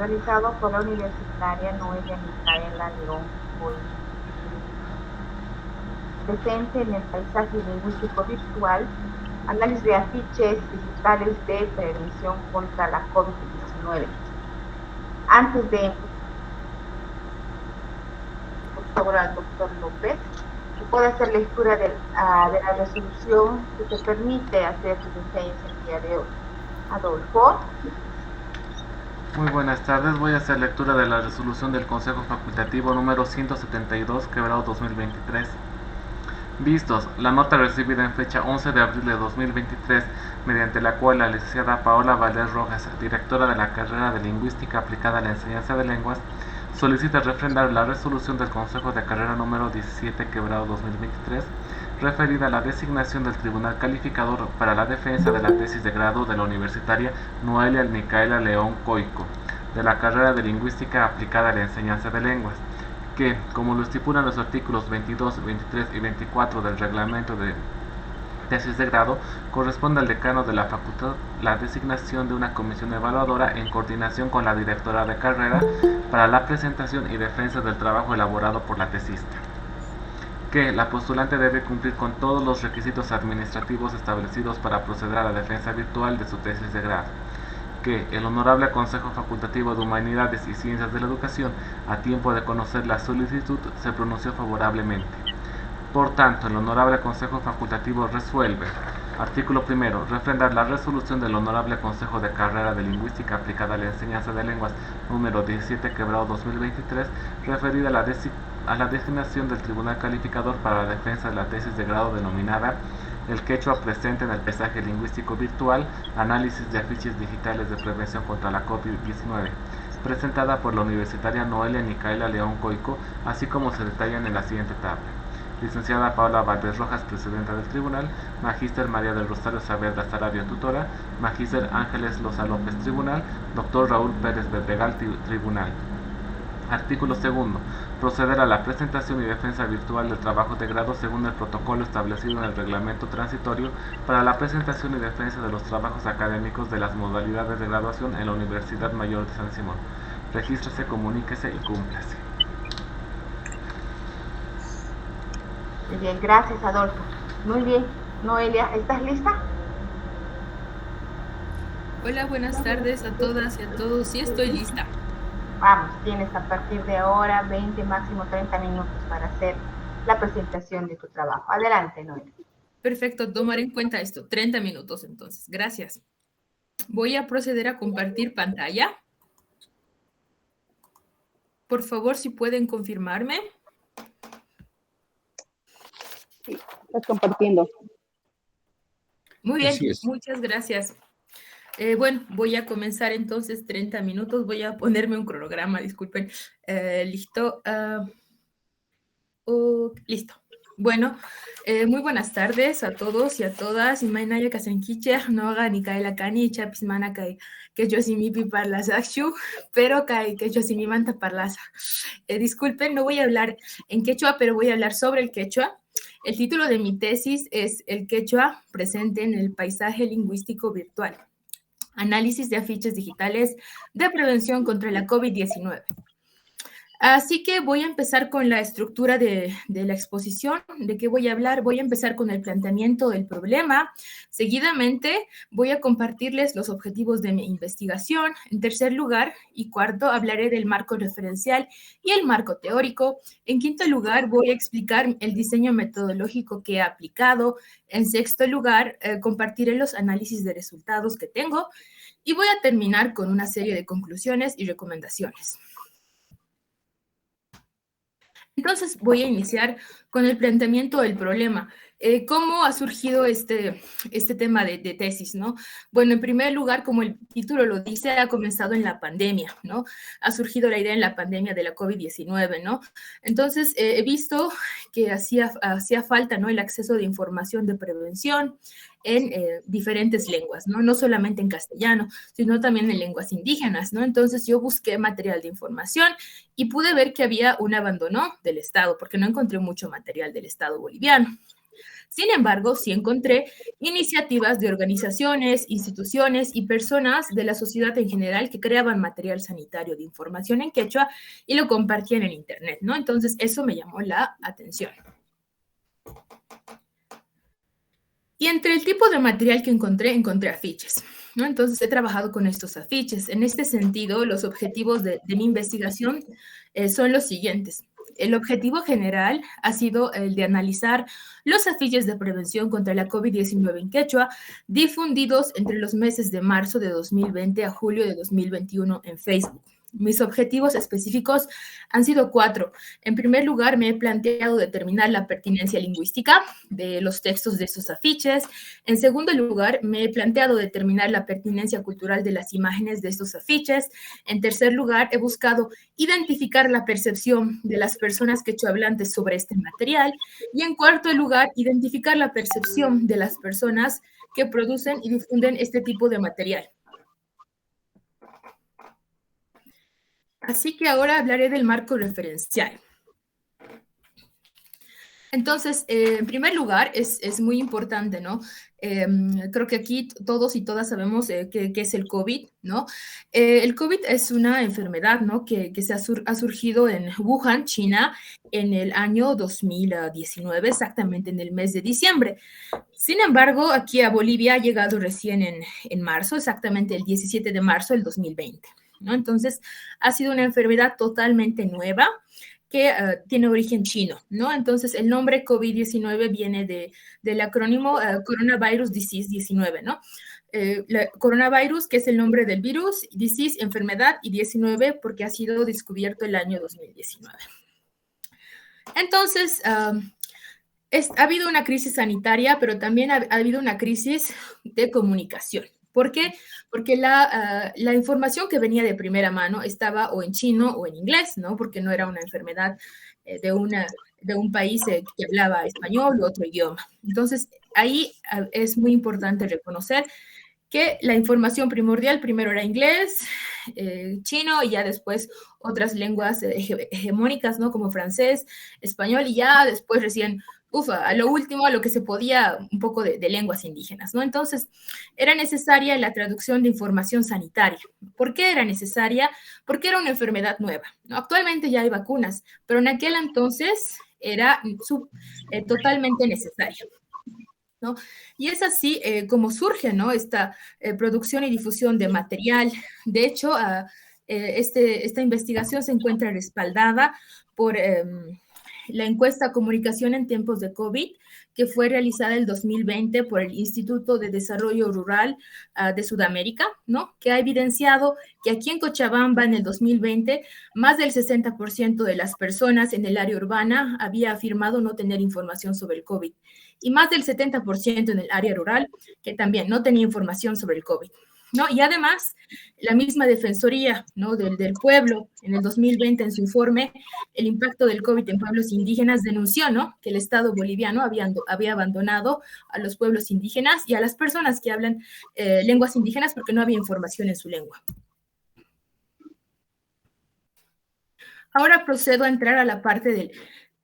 realizado por la universitaria Noelia Micaela León Coy, presente en el paisaje lingüístico virtual, análisis de afiches digitales de prevención contra la COVID-19. Antes de, por favor, al doctor López, que pueda hacer lectura de la resolución que te permite hacer tus ensayos el día de hoy. Adolfo. Muy buenas tardes, voy a hacer lectura de la resolución del Consejo Facultativo número 172, quebrado 2023. Vistos, la nota recibida en fecha 11 de abril de 2023, mediante la cual la licenciada Paola Valdés Rojas, directora de la carrera de Lingüística aplicada a la enseñanza de lenguas, solicita refrendar la resolución del Consejo de Carrera número 17, quebrado 2023, referida a la designación del Tribunal Calificador para la defensa de la tesis de grado de la universitaria Noelia Micaela León Coico, de la carrera de Lingüística aplicada a la enseñanza de lenguas, que, como lo estipulan los artículos 22, 23 y 24 del reglamento de tesis de grado, corresponde al decano de la facultad la designación de una comisión evaluadora en coordinación con la directora de carrera para la presentación y defensa del trabajo elaborado por la tesista. Que la postulante debe cumplir con todos los requisitos administrativos establecidos para proceder a la defensa virtual de su tesis de grado. Que el Honorable Consejo Facultativo de Humanidades y Ciencias de la Educación, a tiempo de conocer la solicitud, se pronunció favorablemente. Por tanto, el Honorable Consejo Facultativo resuelve. Artículo primero. Refrendar la resolución del Honorable Consejo de Carrera de Lingüística aplicada a la enseñanza de lenguas número 17, quebrado 2023, referida a la designación del Tribunal Calificador para la defensa de la tesis de grado denominada El quechua presente en el paisaje lingüístico virtual, análisis de afiches digitales de prevención contra la COVID-19, presentada por la universitaria Noelia Micaela León Coico, así como se detallan en la siguiente tabla. Licenciada Paola Valdés Rojas, presidenta del tribunal. Magíster María del Rosario Saavedra Sarabia, tutora. Magíster Ángeles Loza López, tribunal. Doctor Raúl Pérez Bedregal, tribunal. Artículo segundo. Proceder a la presentación y defensa virtual del trabajo de grado según el protocolo establecido en el reglamento transitorio para la presentación y defensa de los trabajos académicos de las modalidades de graduación en la Universidad Mayor de San Simón. Regístrese, comuníquese y cúmplase. Muy bien, gracias, Adolfo. Muy bien, Noelia, ¿estás lista? Hola, buenas tardes a todas y a todos. Sí, estoy lista. Vamos, tienes a partir de ahora 20, máximo 30 minutos para hacer la presentación de tu trabajo. Adelante, Noelia. Perfecto, tomar en cuenta esto. 30 minutos entonces. Gracias. Voy a proceder a compartir pantalla. Por favor, si pueden confirmarme. Sí, estás compartiendo. Muy bien, muchas gracias. Bueno, voy a comenzar entonces 30 minutos. Voy a ponerme un cronograma, disculpen. Listo. Listo. Bueno, muy buenas tardes a todos y a todas. Imainaya kasenkiche, noga Nikaela Kani, chapismana kai que yo sí mi parlas akshu, pero kai que yo sí mi manta parlasa. Disculpen, no voy a hablar en quechua, pero voy a hablar sobre el quechua. El título de mi tesis es El quechua presente en el paisaje lingüístico virtual. Análisis de afiches digitales de prevención contra la COVID-19. Así que voy a empezar con la estructura de la exposición. ¿De qué voy a hablar? Voy a empezar con el planteamiento del problema. Seguidamente voy a compartirles los objetivos de mi investigación. En tercer lugar y cuarto, hablaré del marco referencial y el marco teórico. En quinto lugar, voy a explicar el diseño metodológico que he aplicado. En sexto lugar, compartiré los análisis de resultados que tengo. Y voy a terminar con una serie de conclusiones y recomendaciones. Entonces voy a iniciar con el planteamiento del problema. ¿Cómo ha surgido este tema de tesis, no? Bueno, en primer lugar, como el título lo dice, ha comenzado en la pandemia, ¿no? Ha surgido la idea en la pandemia de la COVID-19, ¿no? Entonces, he visto que hacía falta, ¿no? El acceso de información de prevención en diferentes lenguas, ¿no? No solamente en castellano, sino también en lenguas indígenas, ¿no? Entonces, yo busqué material de información y pude ver que había un abandono del Estado, porque no encontré mucho material del Estado boliviano. Sin embargo, sí encontré iniciativas de organizaciones, instituciones y personas de la sociedad en general que creaban material sanitario de información en quechua y lo compartían en Internet, ¿no? Entonces, eso me llamó la atención. Y entre el tipo de material que encontré afiches, ¿no? Entonces, he trabajado con estos afiches. En este sentido, los objetivos de mi investigación son los siguientes. El objetivo general ha sido el de analizar los afiches de prevención contra la COVID-19 en quechua difundidos entre los meses de marzo de 2020 a julio de 2021 en Facebook. Mis objetivos específicos han sido 4. En primer lugar, me he planteado determinar la pertinencia lingüística de los textos de estos afiches. En segundo lugar, me he planteado determinar la pertinencia cultural de las imágenes de estos afiches. En tercer lugar, he buscado identificar la percepción de las personas quechohablantes sobre este material. Y en cuarto lugar, identificar la percepción de las personas que producen y difunden este tipo de material. Así que ahora hablaré del marco referencial. Entonces, en primer lugar, es muy importante, ¿no? Creo que aquí todos y todas sabemos qué es el COVID, ¿no? El COVID es una enfermedad, ¿no? Que ha surgido en Wuhan, China, en el año 2019, exactamente en el mes de diciembre. Sin embargo, aquí a Bolivia ha llegado recién en marzo, exactamente el 17 de marzo del 2020, ¿no? Entonces, ha sido una enfermedad totalmente nueva que tiene origen chino, ¿no? Entonces, el nombre COVID-19 viene del acrónimo Coronavirus Disease 19, ¿no? Coronavirus, que es el nombre del virus, disease, enfermedad, y 19 porque ha sido descubierto el año 2019. Entonces, ha habido una crisis sanitaria, pero también ha habido una crisis de comunicación. ¿Por qué? Porque la información que venía de primera mano estaba o en chino o en inglés, ¿no? Porque no era una enfermedad de un país que hablaba español u otro idioma. Entonces, ahí es muy importante reconocer que la información primordial primero era inglés, chino, y ya después otras lenguas hegemónicas, ¿no? Como francés, español, y ya después recién a lo último, a lo que se podía, un poco de lenguas indígenas, ¿no? Entonces, era necesaria la traducción de información sanitaria. ¿Por qué era necesaria? Porque era una enfermedad nueva, ¿no? Actualmente ya hay vacunas, pero en aquel entonces era totalmente necesario, ¿no? Y es así como surge, ¿no? Esta producción y difusión de material. De hecho, esta investigación se encuentra respaldada por la encuesta Comunicación en tiempos de COVID, que fue realizada el 2020 por el Instituto de Desarrollo Rural de Sudamérica, ¿no? Que ha evidenciado que aquí en Cochabamba, en el 2020, más del 60% de las personas en el área urbana había afirmado no tener información sobre el COVID, y más del 70% en el área rural, que también no tenía información sobre el COVID, ¿no? Y además, la misma Defensoría, ¿no? del Pueblo, en el 2020, en su informe, el impacto del COVID en pueblos indígenas, denunció, ¿no? Que el Estado boliviano había abandonado a los pueblos indígenas y a las personas que hablan lenguas indígenas porque no había información en su lengua. Ahora procedo a entrar a la parte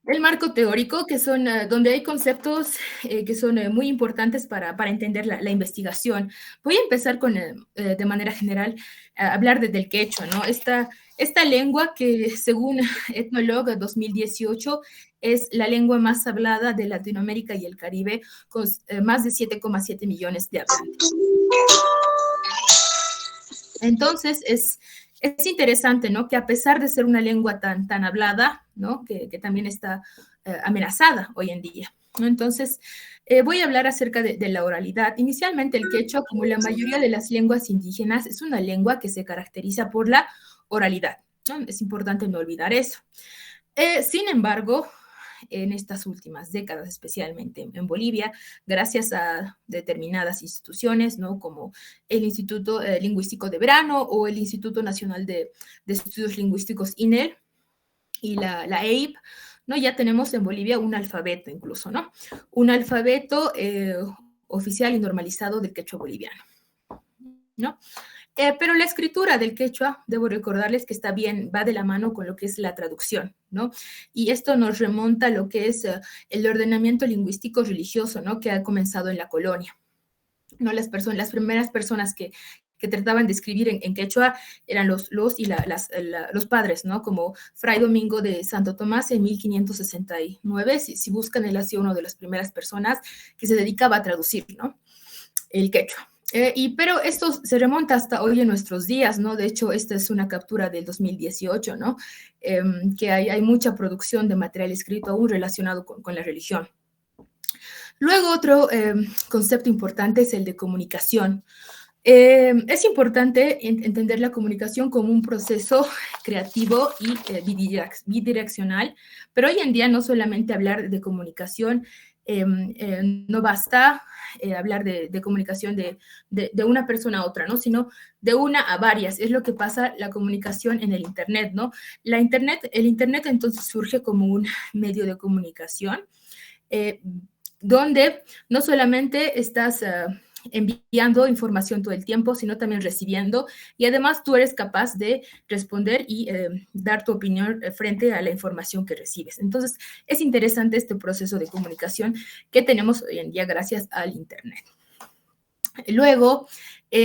del marco teórico, que son donde hay conceptos que son muy importantes para entender la investigación. Voy a empezar con, de manera general, hablar del quechua, ¿no? Esta lengua que, según Etnologue 2018, es la lengua más hablada de Latinoamérica y el Caribe, con más de 7,7 millones de habitantes. Entonces, es interesante, ¿no? Que a pesar de ser una lengua tan hablada, ¿no? Que también está amenazada hoy en día, ¿no? Entonces, voy a hablar acerca de la oralidad. Inicialmente, el quechua, como la mayoría de las lenguas indígenas, es una lengua que se caracteriza por la oralidad, ¿no? Es importante no olvidar eso. Sin embargo, en estas últimas décadas, especialmente en Bolivia, gracias a determinadas instituciones, ¿no? Como el Instituto Lingüístico de Verano o el Instituto Nacional de Estudios Lingüísticos, INEL, y la EIP, ¿no? Ya tenemos en Bolivia un alfabeto incluso, ¿no? Un alfabeto oficial y normalizado del quechua boliviano, ¿no? Pero la escritura del quechua, debo recordarles que está bien, va de la mano con lo que es la traducción, ¿no? Y esto nos remonta a lo que es el ordenamiento lingüístico religioso, ¿no? Que ha comenzado en la colonia, ¿no? Las primeras personas que trataban de escribir en quechua eran los padres, ¿no? Como Fray Domingo de Santo Tomás en 1569. Si buscan, él ha sido una de las primeras personas que se dedicaba a traducir, ¿no? El quechua. Pero esto se remonta hasta hoy en nuestros días, ¿no? De hecho, esta es una captura del 2018, ¿no? Que hay mucha producción de material escrito aún relacionado con la religión. Luego, otro concepto importante es el de comunicación. Es importante entender la comunicación como un proceso creativo y bidireccional, pero hoy en día no solamente hablar de comunicación, no basta hablar de comunicación de una persona a otra, ¿no? Sino de una a varias. Es lo que pasa la comunicación en el Internet, ¿no? El Internet entonces surge como un medio de comunicación donde no solamente estás enviando información todo el tiempo, sino también recibiendo, y además tú eres capaz de responder y dar tu opinión frente a la información que recibes. Entonces, es interesante este proceso de comunicación que tenemos hoy en día gracias al Internet. Luego,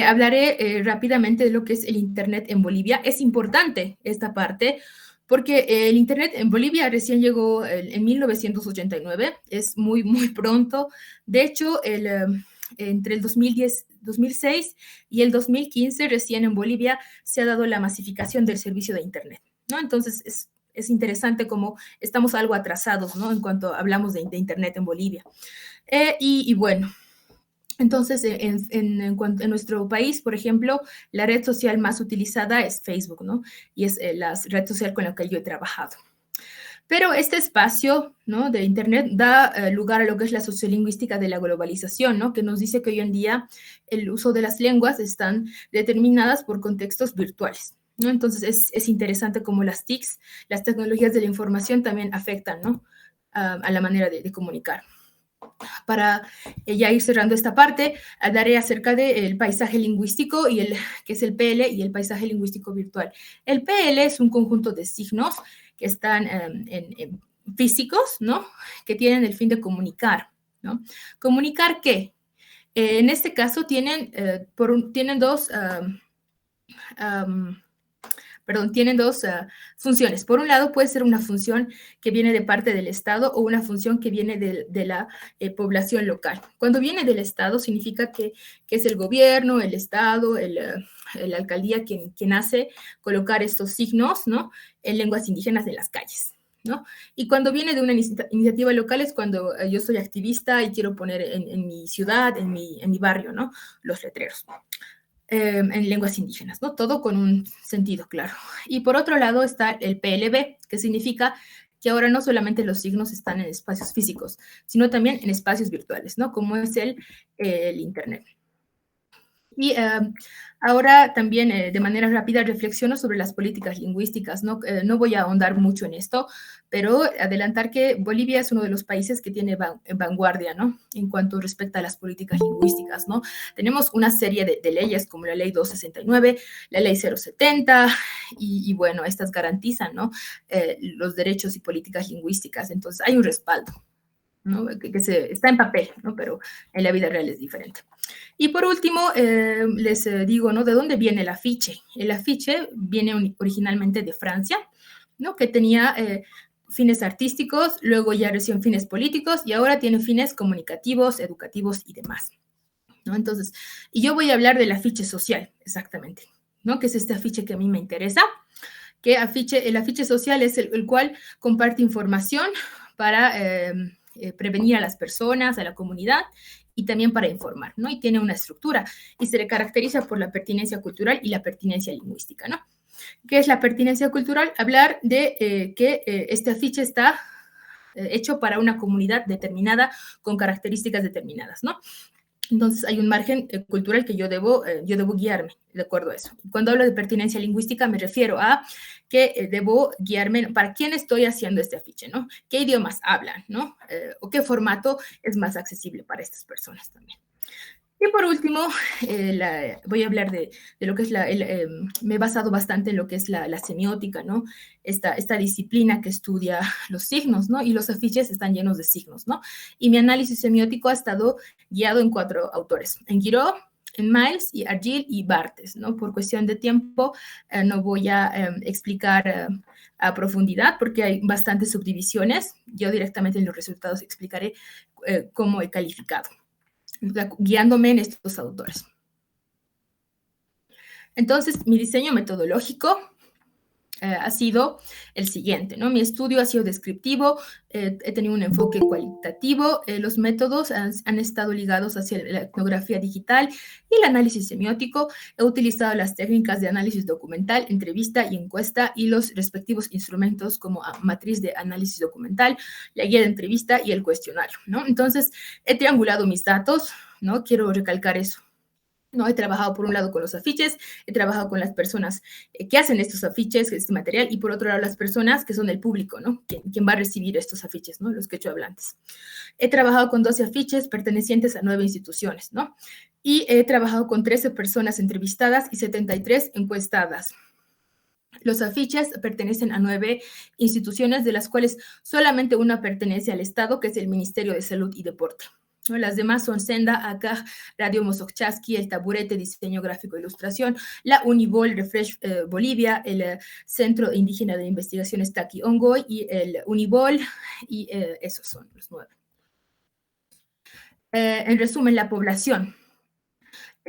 hablaré rápidamente de lo que es el Internet en Bolivia. Es importante esta parte porque el Internet en Bolivia recién llegó en 1989, es muy, muy pronto. De hecho, entre el 2006 y el 2015, recién en Bolivia se ha dado la masificación del servicio de Internet, ¿no? Entonces, es interesante cómo estamos algo atrasados, ¿no? En cuanto hablamos de Internet en Bolivia. Y bueno, entonces, en nuestro país, por ejemplo, la red social más utilizada es Facebook, ¿no? Y es la red social con la que yo he trabajado. Pero este espacio, ¿no?, de Internet da lugar a lo que es la sociolingüística de la globalización, ¿no?, que nos dice que hoy en día el uso de las lenguas están determinadas por contextos virtuales, ¿no? Entonces, es interesante cómo las TICs, las tecnologías de la información, también afectan, ¿no?, a la manera de comunicar. Para ya ir cerrando esta parte, hablaré acerca del paisaje lingüístico que es el PL y el paisaje lingüístico virtual. El PL es un conjunto de signos que están físicos, ¿no?, que tienen el fin de comunicar, ¿no? ¿Comunicar qué? En este caso tienen dos funciones. Por un lado, puede ser una función que viene de parte del Estado o una función que viene de la población local. Cuando viene del Estado, significa que es el gobierno, el Estado, la alcaldía quien hace colocar estos signos, ¿no?, en lenguas indígenas en las calles, ¿no? Y cuando viene de una iniciativa local es cuando yo soy activista y quiero poner en mi ciudad, en mi barrio, ¿no?, los letreros. En lenguas indígenas, ¿no? Todo con un sentido claro. Y por otro lado está el PLB, que significa que ahora no solamente los signos están en espacios físicos, sino también en espacios virtuales, ¿no?, como es el Internet. Y ahora también de manera rápida reflexiono sobre las políticas lingüísticas, ¿no? No voy a ahondar mucho en esto, pero adelantar que Bolivia es uno de los países que tiene vanguardia, ¿no?, en cuanto respecta a las políticas lingüísticas, ¿no? Tenemos una serie de leyes como la Ley 269, la Ley 070, y bueno, estas garantizan, ¿no?, los derechos y políticas lingüísticas. Entonces, hay un respaldo, ¿no?, que está en papel, ¿no?, pero en la vida real es diferente. Y por último, les digo, ¿no?, de dónde viene el afiche. El afiche viene originalmente de Francia, ¿no?, que tenía fines artísticos, luego ya recién fines políticos y ahora tiene fines comunicativos, educativos y demás, ¿no? Entonces, y yo voy a hablar del afiche social, exactamente, ¿no?, que es este afiche que a mí me interesa, que el afiche social es el cual comparte información para prevenir a las personas, a la comunidad, y también para informar, ¿no? Y tiene una estructura y se le caracteriza por la pertinencia cultural y la pertinencia lingüística, ¿no? ¿Qué es la pertinencia cultural? Hablar de que este afiche está hecho para una comunidad determinada con características determinadas, ¿no? Entonces, hay un margen cultural que yo debo guiarme de acuerdo a eso. Cuando hablo de pertinencia lingüística, me refiero a que debo guiarme para quién estoy haciendo este afiche, ¿no? ¿Qué idiomas hablan, ¿no? O qué formato es más accesible para estas personas también. Y por último, voy a hablar de lo que es me he basado bastante en lo que es la semiótica, ¿no? Esta disciplina que estudia los signos, ¿no? Y los afiches están llenos de signos, ¿no? Y mi análisis semiótico ha estado guiado en 4 autores, en Guiraud, en Miles y Argyll y Barthes, ¿no? Por cuestión de tiempo no voy a explicar a profundidad porque hay bastantes subdivisiones. Yo directamente en los resultados explicaré cómo he calificado, guiándome en estos autores. Entonces, mi diseño metodológico ha sido el siguiente, ¿no? Mi estudio ha sido descriptivo, he tenido un enfoque cualitativo, los métodos han estado ligados hacia la etnografía digital y el análisis semiótico. He utilizado las técnicas de análisis documental, entrevista y encuesta y los respectivos instrumentos como matriz de análisis documental, la guía de entrevista y el cuestionario, ¿no? Entonces, he triangulado mis datos, ¿no? Quiero recalcar eso. No, he trabajado por un lado con los afiches, he trabajado con las personas que hacen estos afiches, este material, y por otro lado las personas que son el público, ¿no? ¿Quién va a recibir estos afiches, ¿no? Los quechohablantes. He trabajado con 12 afiches pertenecientes a 9 instituciones, ¿no? Y he trabajado con 13 personas entrevistadas y 73 encuestadas. Los afiches pertenecen a 9 instituciones, de las cuales solamente una pertenece al Estado, que es el Ministerio de Salud y Deporte. Las demás son Senda, ACAG, Radio Mosochaski, El Taburete, Diseño Gráfico e Ilustración, la Unibol, Refresh Bolivia, el Centro Indígena de Investigaciones Taki Ongoy y el Unibol, y esos son los 9. En resumen, la población.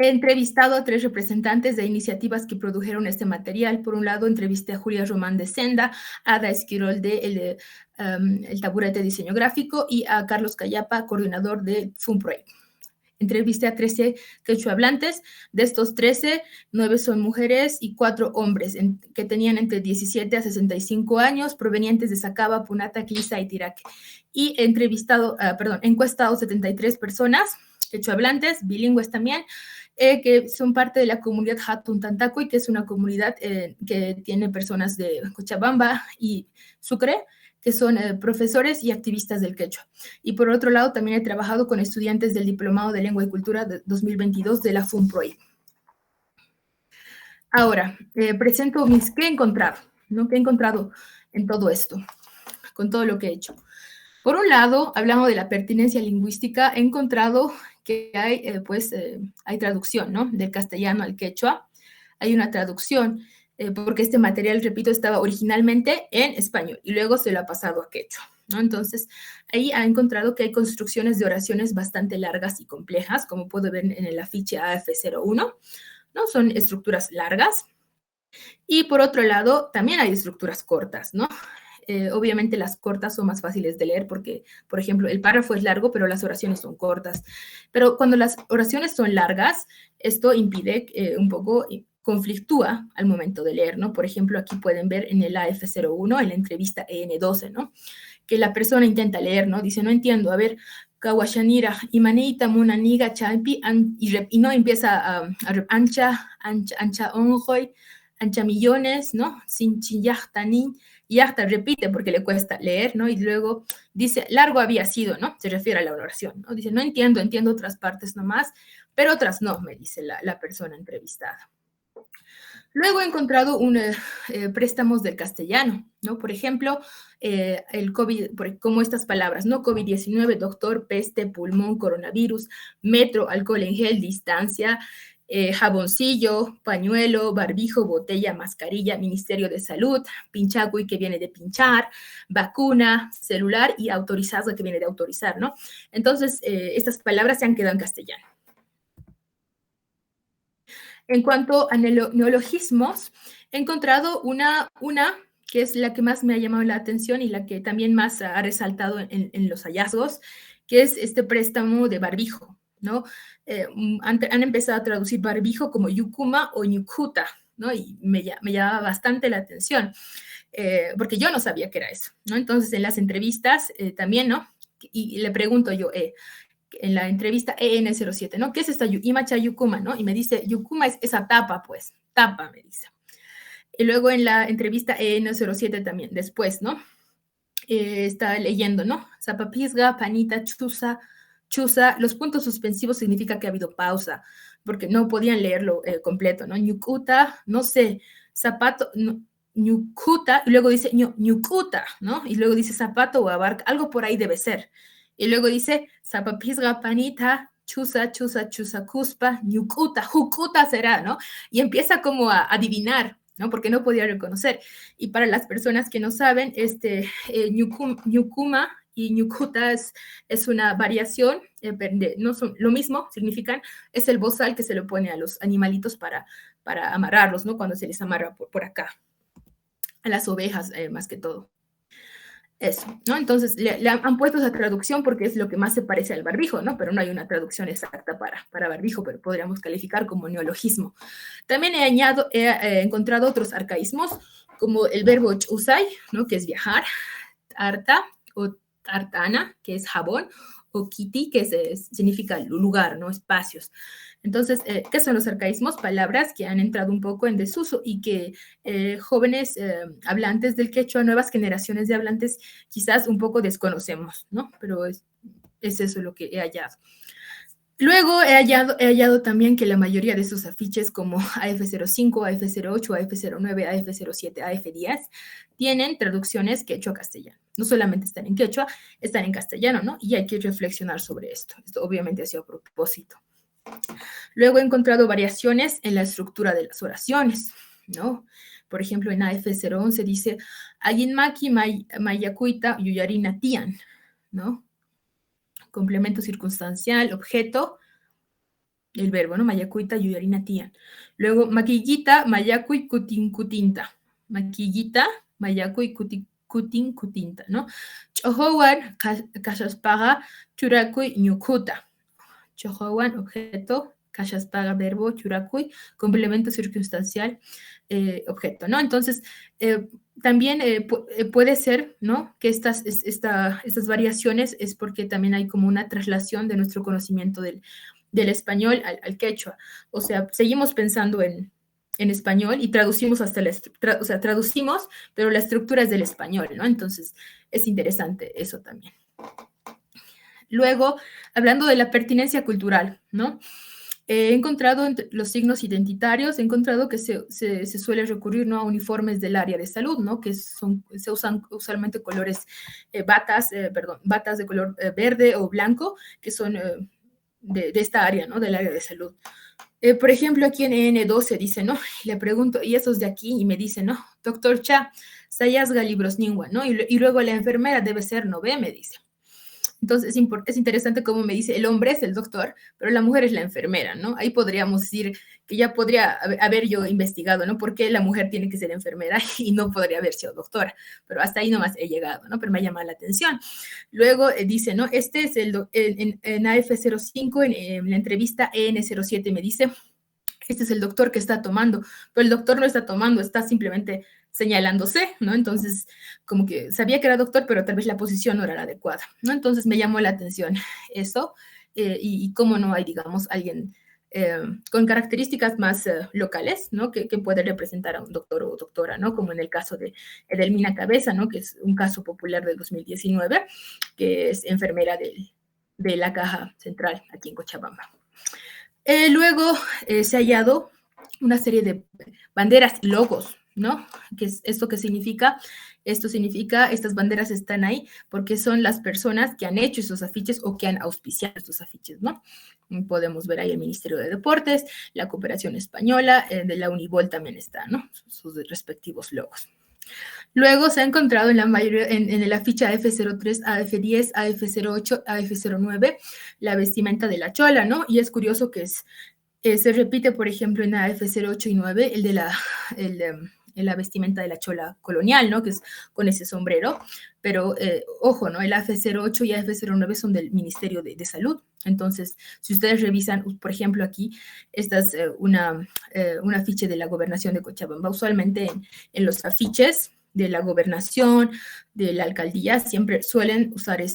He entrevistado a 3 representantes de iniciativas que produjeron este material. Por un lado, entrevisté a Julia Román de Senda, a Ada Esquirol de El Taburete de Diseño Gráfico y a Carlos Cayapa, coordinador de FUNPROI. Entrevisté a 13 quechohablantes. De estos 13, 9 son mujeres y 4 hombres que tenían entre 17 a 65 años, provenientes de Sacaba, Punata, Clisa y Tiraque. Y he encuestado 73 personas quechohablantes, bilingües también, que son parte de la comunidad Hatun Tantacuy, que es una comunidad que tiene personas de Cochabamba y Sucre, que son profesores y activistas del quechua. Y por otro lado, también he trabajado con estudiantes del Diplomado de Lengua y Cultura de 2022 de la FUNPROI. Ahora, presento qué he encontrado, ¿no? ¿Qué he encontrado en todo esto, con todo lo que he hecho? Por un lado, hablando de la pertinencia lingüística, he encontrado que hay traducción, ¿no? Del castellano al quechua. Hay una traducción, porque este material, repito, estaba originalmente en español y luego se lo ha pasado a quechua, ¿no? Entonces, ahí ha encontrado que hay construcciones de oraciones bastante largas y complejas, como puedo ver en el afiche AF01, ¿no? Son estructuras largas. Y por otro lado, también hay estructuras cortas, ¿no? Obviamente las cortas son más fáciles de leer porque, por ejemplo, el párrafo es largo, pero las oraciones son cortas. Pero cuando las oraciones son largas, esto impide un poco, conflictúa al momento de leer, ¿no? Por ejemplo, aquí pueden ver en el AF01, en la entrevista EN12, ¿no? Que la persona intenta leer, ¿no? Dice, no entiendo, a ver, Kawashanira, Imaneita, Munaniga, Champi, y no empieza a ancha onjoy, ancha millones, ¿no? Sin chiyahtanin, y hasta repite porque le cuesta leer, ¿no? Y luego dice, largo había sido, ¿no? Se refiere a la oración, ¿no? Dice, no entiendo otras partes nomás, pero otras no, me dice la persona entrevistada. Luego he encontrado préstamos del castellano, ¿no? Por ejemplo, el COVID, como estas palabras, ¿no? COVID-19, doctor, peste, pulmón, coronavirus, metro, alcohol en gel, distancia, jaboncillo, pañuelo, barbijo, botella, mascarilla, Ministerio de Salud, pinchacuy, que viene de pinchar, vacuna, celular y autorizado, que viene de autorizar, ¿no? Entonces, estas palabras se han quedado en castellano. En cuanto a neologismos, he encontrado una que es la que más me ha llamado la atención y la que también más ha resaltado en los hallazgos, que es este préstamo de barbijo, ¿no? Han empezado a traducir barbijo como yucuma o ñucuta, ¿no? Y me llamaba bastante la atención, porque yo no sabía qué era eso, ¿no? Entonces, en las entrevistas también, ¿no? Y le pregunto yo, en la entrevista EN07, ¿no? ¿Qué es esta Imacha Yucuma, no? Y me dice, Yucuma es esa tapa, pues, tapa, me dice. Y luego en la entrevista EN07 también, después, ¿no? Está leyendo, ¿no? Zapapisga, panita, chusa, chusa, los puntos suspensivos significa que ha habido pausa, porque no podían leerlo completo, ¿no? Ñucuta, no sé, zapato, no, ñucuta, y luego dice ñucuta, ¿no? Y luego dice zapato o abarca, algo por ahí debe ser. Y luego dice zapapisga panita, chusa, chusa, chusa, cuspa, ñucuta, jucuta será, ¿no? Y empieza como a adivinar, ¿no? Porque no podía reconocer. Y para las personas que no saben, ñucuma y ñucuta es una variación, no son lo mismo, significan, es el bozal que se le pone a los animalitos para amarrarlos, ¿no? Cuando se les amarra por acá, a las ovejas más que todo. Eso, ¿no? Entonces le han puesto esa traducción porque es lo que más se parece al barbijo, ¿no? Pero no hay una traducción exacta para barbijo, pero podríamos calificar como neologismo. También he encontrado otros arcaísmos, como el verbo usai, ¿no? Que es viajar, tarta o tartana, que es jabón, o kiti, que significa lugar, ¿no? Espacios. Entonces, ¿qué son los arcaísmos? Palabras que han entrado un poco en desuso y que jóvenes hablantes del quechua, nuevas generaciones de hablantes, quizás un poco desconocemos, ¿no? Pero es eso lo que he hallado. Luego he hallado también que la mayoría de esos afiches como AF05, AF08, AF09, AF07, AF10 tienen traducciones quechua-castellano. No solamente están en quechua, están en castellano, ¿no? Y hay que reflexionar sobre esto. Esto obviamente ha sido a propósito. Luego he encontrado variaciones en la estructura de las oraciones, ¿no? Por ejemplo, en AF011 dice Ayinmaki mayakuita yuyarina tian, ¿no? Complemento circunstancial, objeto, el verbo, ¿no? Mayakuita yuyarina tian. Luego, maquillita mayakui kutin kutinta. Maquillita mayakui kutin kutinta, ¿no? Chohowan kashaspaga churakui ñukuta. Chohowan, objeto, kashaspaga, verbo, churakui, complemento circunstancial, objeto, ¿no? Entonces, también puede ser, ¿no? Que estas variaciones es porque también hay como una traslación de nuestro conocimiento del español al quechua. O sea, seguimos pensando en español y traducimos traducimos, pero la estructura es del español, ¿no? Entonces, es interesante eso también. Luego, hablando de la pertinencia cultural, ¿no? He encontrado entre los signos identitarios, he encontrado que se suele recurrir, ¿no? A uniformes del área de salud, ¿no? Que se usan usualmente colores, batas de color verde o blanco, que son de esta área, ¿no? Del área de salud. Por ejemplo, aquí en N12 dice, ¿no? Le pregunto, ¿y esos de aquí? Y me dice, ¿no? Doctor Cha, sayasga libros ningua, ¿no? Y luego la enfermera debe ser Nové, me dice. Entonces, es interesante cómo me dice, el hombre es el doctor, pero la mujer es la enfermera, ¿no? Ahí podríamos decir que ya podría haber yo investigado, ¿no? ¿Por qué la mujer tiene que ser enfermera y no podría haber sido doctora? Pero hasta ahí nomás he llegado, ¿no? Pero me ha llamado la atención. Luego dice, ¿no? Este es en AF05, en la entrevista EN07 me dice, este es el doctor que está tomando, pero el doctor no está tomando, está simplemente señalándose, ¿no? Entonces, como que sabía que era doctor, pero tal vez la posición no era la adecuada, ¿no? Entonces me llamó la atención eso, y cómo no hay, digamos, alguien con características más locales, ¿no? Que puede representar a un doctor o doctora, ¿no? Como en el caso de Edelmina Cabeza, ¿no? Que es un caso popular del 2019, que es enfermera de la Caja Central aquí en Cochabamba. Luego se ha hallado una serie de banderas y logos, ¿no? ¿Qué es esto? ¿Qué significa? Esto significa, estas banderas están ahí porque son las personas que han hecho esos afiches o que han auspiciado estos afiches, ¿no? Podemos ver ahí el Ministerio de Deportes, la Cooperación Española, de la Unibol también está, ¿no? Sus respectivos logos. Luego se ha encontrado en la mayoría, en el afiche AF03, AF10, AF08, AF09, la vestimenta de la chola, ¿no? Y es curioso que se repite, por ejemplo, en AF08 y 9, el de la vestimenta de la chola colonial, ¿no? Que es con ese sombrero. Pero, ojo, ¿no? El AF08 y AF09 son del Ministerio de Salud. Entonces, si ustedes revisan, por ejemplo, aquí, esta es un afiche de la Gobernación de Cochabamba. Usualmente en los afiches de la gobernación, de la alcaldía, siempre suelen usar o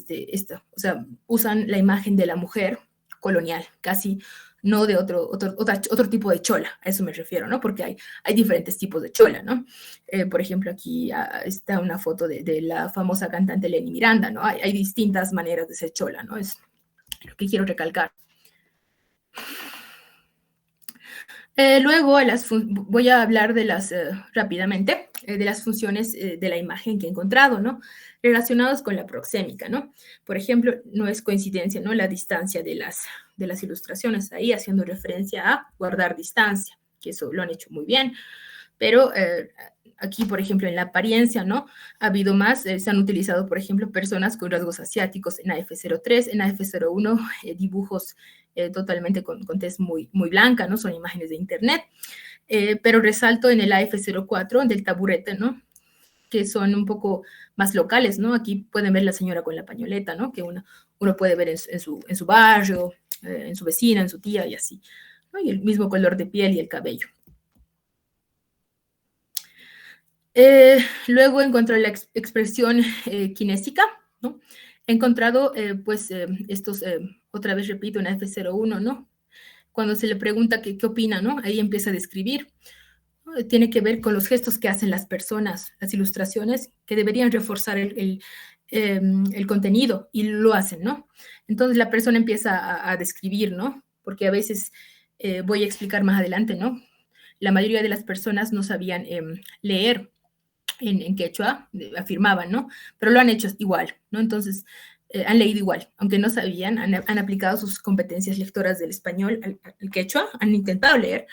sea, usan la imagen de la mujer colonial, casi no de otro tipo de chola, a eso me refiero, ¿no? Porque hay diferentes tipos de chola, ¿no? Por ejemplo, aquí está una foto de la famosa cantante Lenny Miranda, ¿no? Hay distintas maneras de ser chola, ¿no? lo que quiero recalcar. Luego voy a hablar de rápidamente de las funciones de la imagen que he encontrado, ¿no? Relacionados con la proxémica, ¿no? Por ejemplo, no es coincidencia, ¿no? La distancia de las ilustraciones ahí, haciendo referencia a guardar distancia, que eso lo han hecho muy bien. Pero aquí, por ejemplo, en la apariencia, ¿no? Ha habido más, se han utilizado, por ejemplo, personas con rasgos asiáticos en AF03, en AF01, dibujos totalmente con tez muy, muy blanca, ¿no? Son imágenes de internet. Pero resalto en el AF04 del taburete, ¿no? Que son un poco más locales, ¿no? Aquí pueden ver la señora con la pañoleta, ¿no? Que uno puede ver en su barrio, en su vecina, en su tía y así, ¿no? Y el mismo color de piel y el cabello. Luego encontré la expresión kinésica, ¿no? He encontrado, pues, estos, otra vez repito, en F01, ¿no? Cuando se le pregunta qué opina, ¿no? Ahí empieza a describir. ¿No? Tiene que ver con los gestos que hacen las personas, las ilustraciones, que deberían reforzar el contenido, y lo hacen, ¿no? Entonces la persona empieza a describir, ¿no? Porque a veces, voy a explicar más adelante, ¿no? La mayoría de las personas no sabían leer en quechua, afirmaban, ¿no? Pero lo han hecho igual, ¿no? Entonces, han leído igual, aunque no sabían, han aplicado sus competencias lectoras del español al quechua, han intentado leer,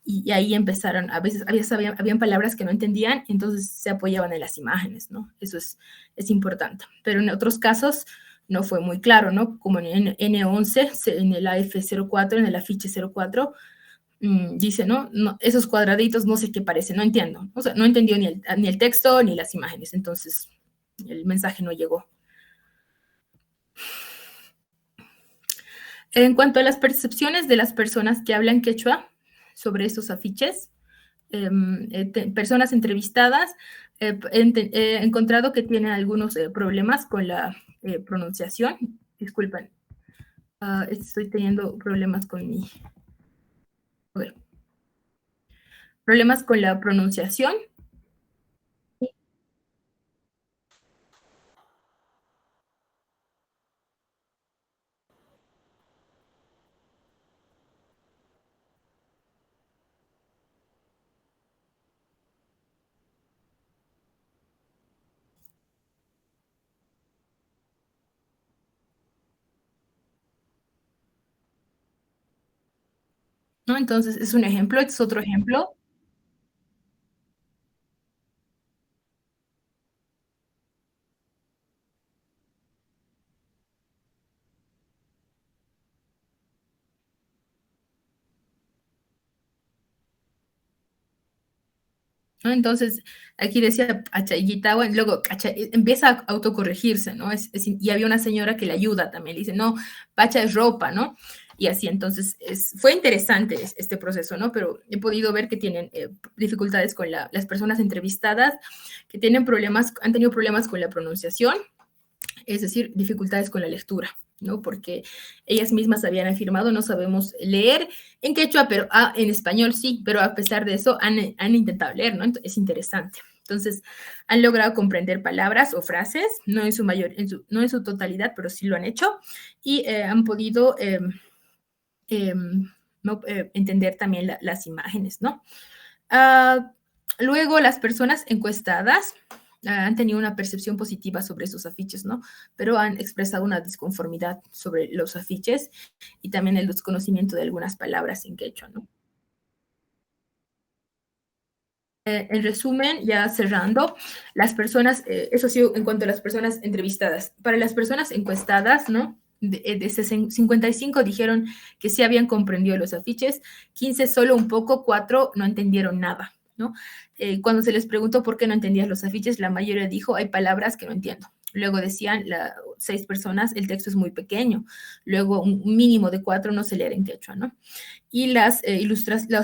y ahí empezaron, a veces habían palabras que no entendían, entonces se apoyaban en las imágenes, ¿no? Eso es importante. Pero en otros casos no fue muy claro, ¿no? Como en N11, en el AF04, en el afiche 04, dice, ¿no? Esos cuadraditos no sé qué parece, no entiendo. O sea, no entendió ni el texto ni las imágenes, entonces el mensaje no llegó. En cuanto a las percepciones de las personas que hablan quechua sobre estos afiches, personas entrevistadas, he encontrado que tienen algunos problemas con la pronunciación. Disculpen, estoy teniendo problemas con mi... A ver. Problemas con la pronunciación. ¿No? Entonces, es un ejemplo, es otro ejemplo. ¿No? Entonces, aquí decía Achayitawa, luego empieza a autocorregirse, ¿no? Y había una señora que le ayuda también, le dice, no, Pacha es ropa, ¿no? Y así, entonces, fue interesante este proceso, ¿no? Pero he podido ver que tienen dificultades con las personas entrevistadas, que han tenido problemas con la pronunciación, es decir, dificultades con la lectura, ¿no? Porque ellas mismas habían afirmado, no sabemos leer en quechua, pero en español sí, pero a pesar de eso han intentado leer, ¿no? Es interesante. Entonces, han logrado comprender palabras o frases, no en su totalidad, pero sí lo han hecho, y han podido entender también las imágenes, ¿no? Luego, las personas encuestadas han tenido una percepción positiva sobre esos afiches, ¿no? Pero han expresado una disconformidad sobre los afiches y también el desconocimiento de algunas palabras en quechua, ¿no? En resumen, ya cerrando, las personas, eso sí, en cuanto a las personas entrevistadas, para las personas encuestadas, ¿no? De 55 dijeron que sí habían comprendido los afiches, 15 solo un poco, 4 no entendieron nada, ¿no? Cuando se les preguntó por qué no entendían los afiches, la mayoría dijo, hay palabras que no entiendo. Luego decían 6 personas, el texto es muy pequeño. Luego un mínimo de 4 no se lee en quechua, ¿no? Y las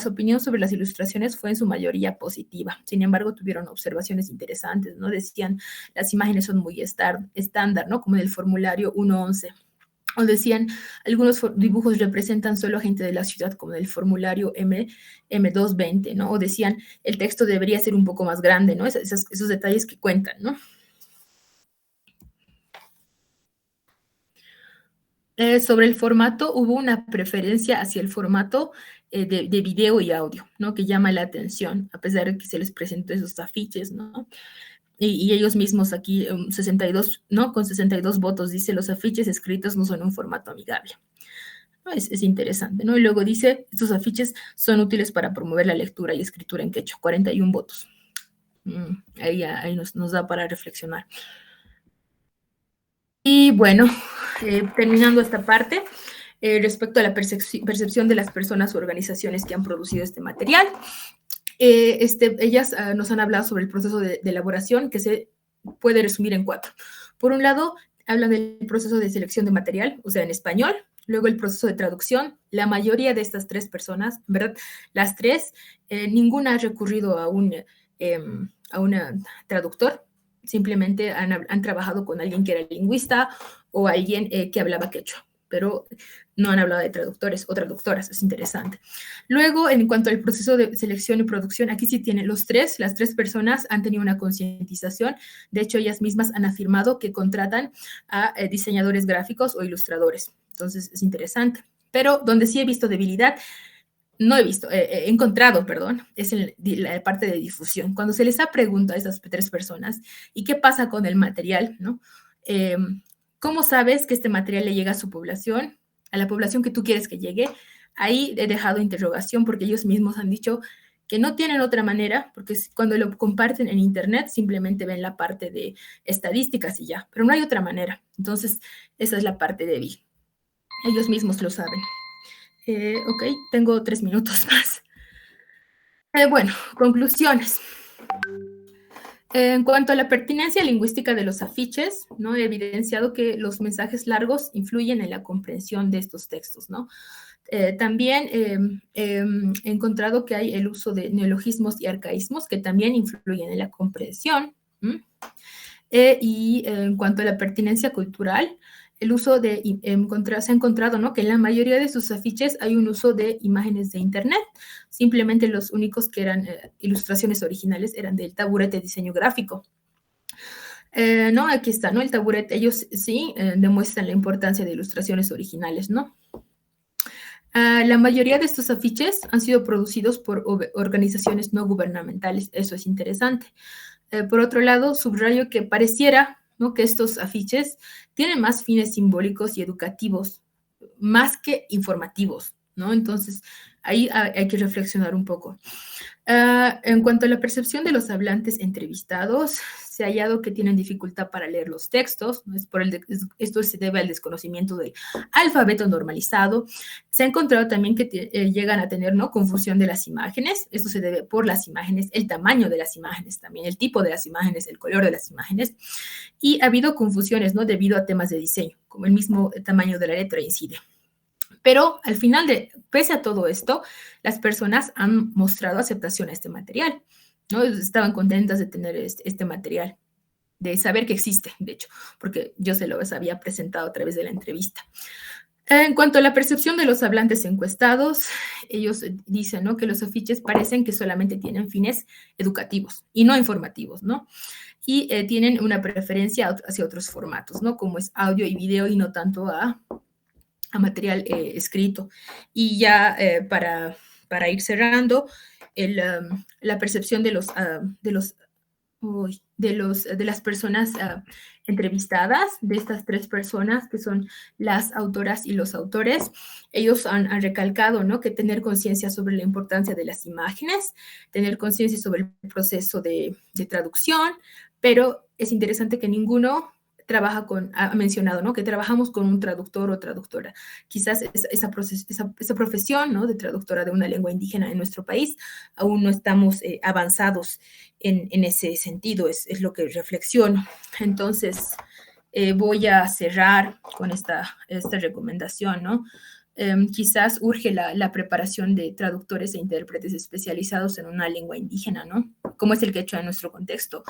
opiniones sobre las ilustraciones fue en su mayoría positiva. Sin embargo, tuvieron observaciones interesantes, ¿no? Decían, las imágenes son muy estándar, ¿no? Como en el formulario 111. O decían, algunos dibujos representan solo a gente de la ciudad, como en el formulario M220, ¿no? O decían, el texto debería ser un poco más grande, ¿no? Esos detalles que cuentan, ¿no? Sobre el formato, hubo una preferencia hacia el formato de video y audio, ¿no? Que llama la atención, a pesar de que se les presentó esos afiches, ¿no? Y ellos mismos aquí, 62, ¿no? Con 62 votos, dice, los afiches escritos no son un formato amigable. ¿No? Es interesante, ¿no? Y luego dice, estos afiches son útiles para promover la lectura y escritura en quechua, 41 votos. Ahí nos da para reflexionar. Y bueno, terminando esta parte, respecto a la percepción de las personas o organizaciones que han producido este material, ellas nos han hablado sobre el proceso de elaboración, que se puede resumir en 4. Por un lado, hablan del proceso de selección de material, o sea, en español. Luego el proceso de traducción. La mayoría de estas 3 personas, ¿verdad? Las 3, ninguna ha recurrido a un traductor. Simplemente han trabajado con alguien que era lingüista o alguien que hablaba quechua, pero no han hablado de traductores o traductoras, es interesante. Luego, en cuanto al proceso de selección y producción, aquí sí tienen las 3 personas han tenido una concientización. De hecho, ellas mismas han afirmado que contratan a diseñadores gráficos o ilustradores. Entonces, es interesante. Pero donde sí he visto debilidad, no he visto, he encontrado, perdón, es en la parte de difusión. Cuando se les ha preguntado a esas 3 personas, ¿y qué pasa con el material, no? ¿Cómo sabes que este material le llega a su población, a la población que tú quieres que llegue? Ahí he dejado interrogación porque ellos mismos han dicho que no tienen otra manera, porque cuando lo comparten en internet simplemente ven la parte de estadísticas y ya, pero no hay otra manera. Entonces, esa es la parte débil. Ellos mismos lo saben. Ok, tengo 3 minutos más. Bueno, conclusiones. En cuanto a la pertinencia lingüística de los afiches, ¿no? He evidenciado que los mensajes largos influyen en la comprensión de estos textos, ¿no? También he encontrado que hay el uso de neologismos y arcaísmos que también influyen en la comprensión. Y en cuanto a la pertinencia cultural, el uso de, se ha encontrado, ¿no? Que en la mayoría de sus afiches hay un uso de imágenes de internet. Simplemente los únicos que eran ilustraciones originales eran del taburete de diseño gráfico. No, aquí está, ¿no? El taburete, ellos sí demuestran la importancia de ilustraciones originales, ¿no? La mayoría de estos afiches han sido producidos por organizaciones no gubernamentales. Eso es interesante. Por otro lado, subrayo que pareciera, ¿no? Que estos afiches tienen más fines simbólicos y educativos, más que informativos, ¿no? Entonces, ahí hay que reflexionar un poco. En cuanto a la percepción de los hablantes entrevistados, se ha hallado que tienen dificultad para leer los textos, ¿no? Esto se debe al desconocimiento del alfabeto normalizado. Se ha encontrado también que llegan a tener, ¿no? Confusión de las imágenes. Esto se debe por las imágenes, el tamaño de las imágenes también, el tipo de las imágenes, el color de las imágenes. Y ha habido confusiones, ¿no? Debido a temas de diseño, como el mismo tamaño de la letra incide. Pero al final, pese a todo esto, las personas han mostrado aceptación a este material, ¿no? Estaban contentas de tener este material, de saber que existe, de hecho, porque yo se los había presentado a través de la entrevista. En cuanto a la percepción de los hablantes encuestados, ellos dicen, ¿no? Que los afiches parecen que solamente tienen fines educativos y no informativos, ¿no? Y tienen una preferencia hacia otros formatos, ¿no? Como es audio y video y no tanto a material escrito. Y ya para ir cerrando, la percepción de las personas entrevistadas, de estas 3 personas que son las autoras y los autores, ellos han recalcado, ¿no? Que tener conciencia sobre la importancia de las imágenes, tener conciencia sobre el proceso de traducción, pero es interesante que ninguno ha mencionado, ¿no? Que trabajamos con un traductor o traductora. Quizás esa profesión, ¿no? De traductora de una lengua indígena en nuestro país, aún no estamos avanzados en ese sentido, es lo que reflexiono. Entonces, voy a cerrar con esta recomendación, ¿no? Quizás urge la preparación de traductores e intérpretes especializados en una lengua indígena, ¿no? Como es el quechua en nuestro contexto.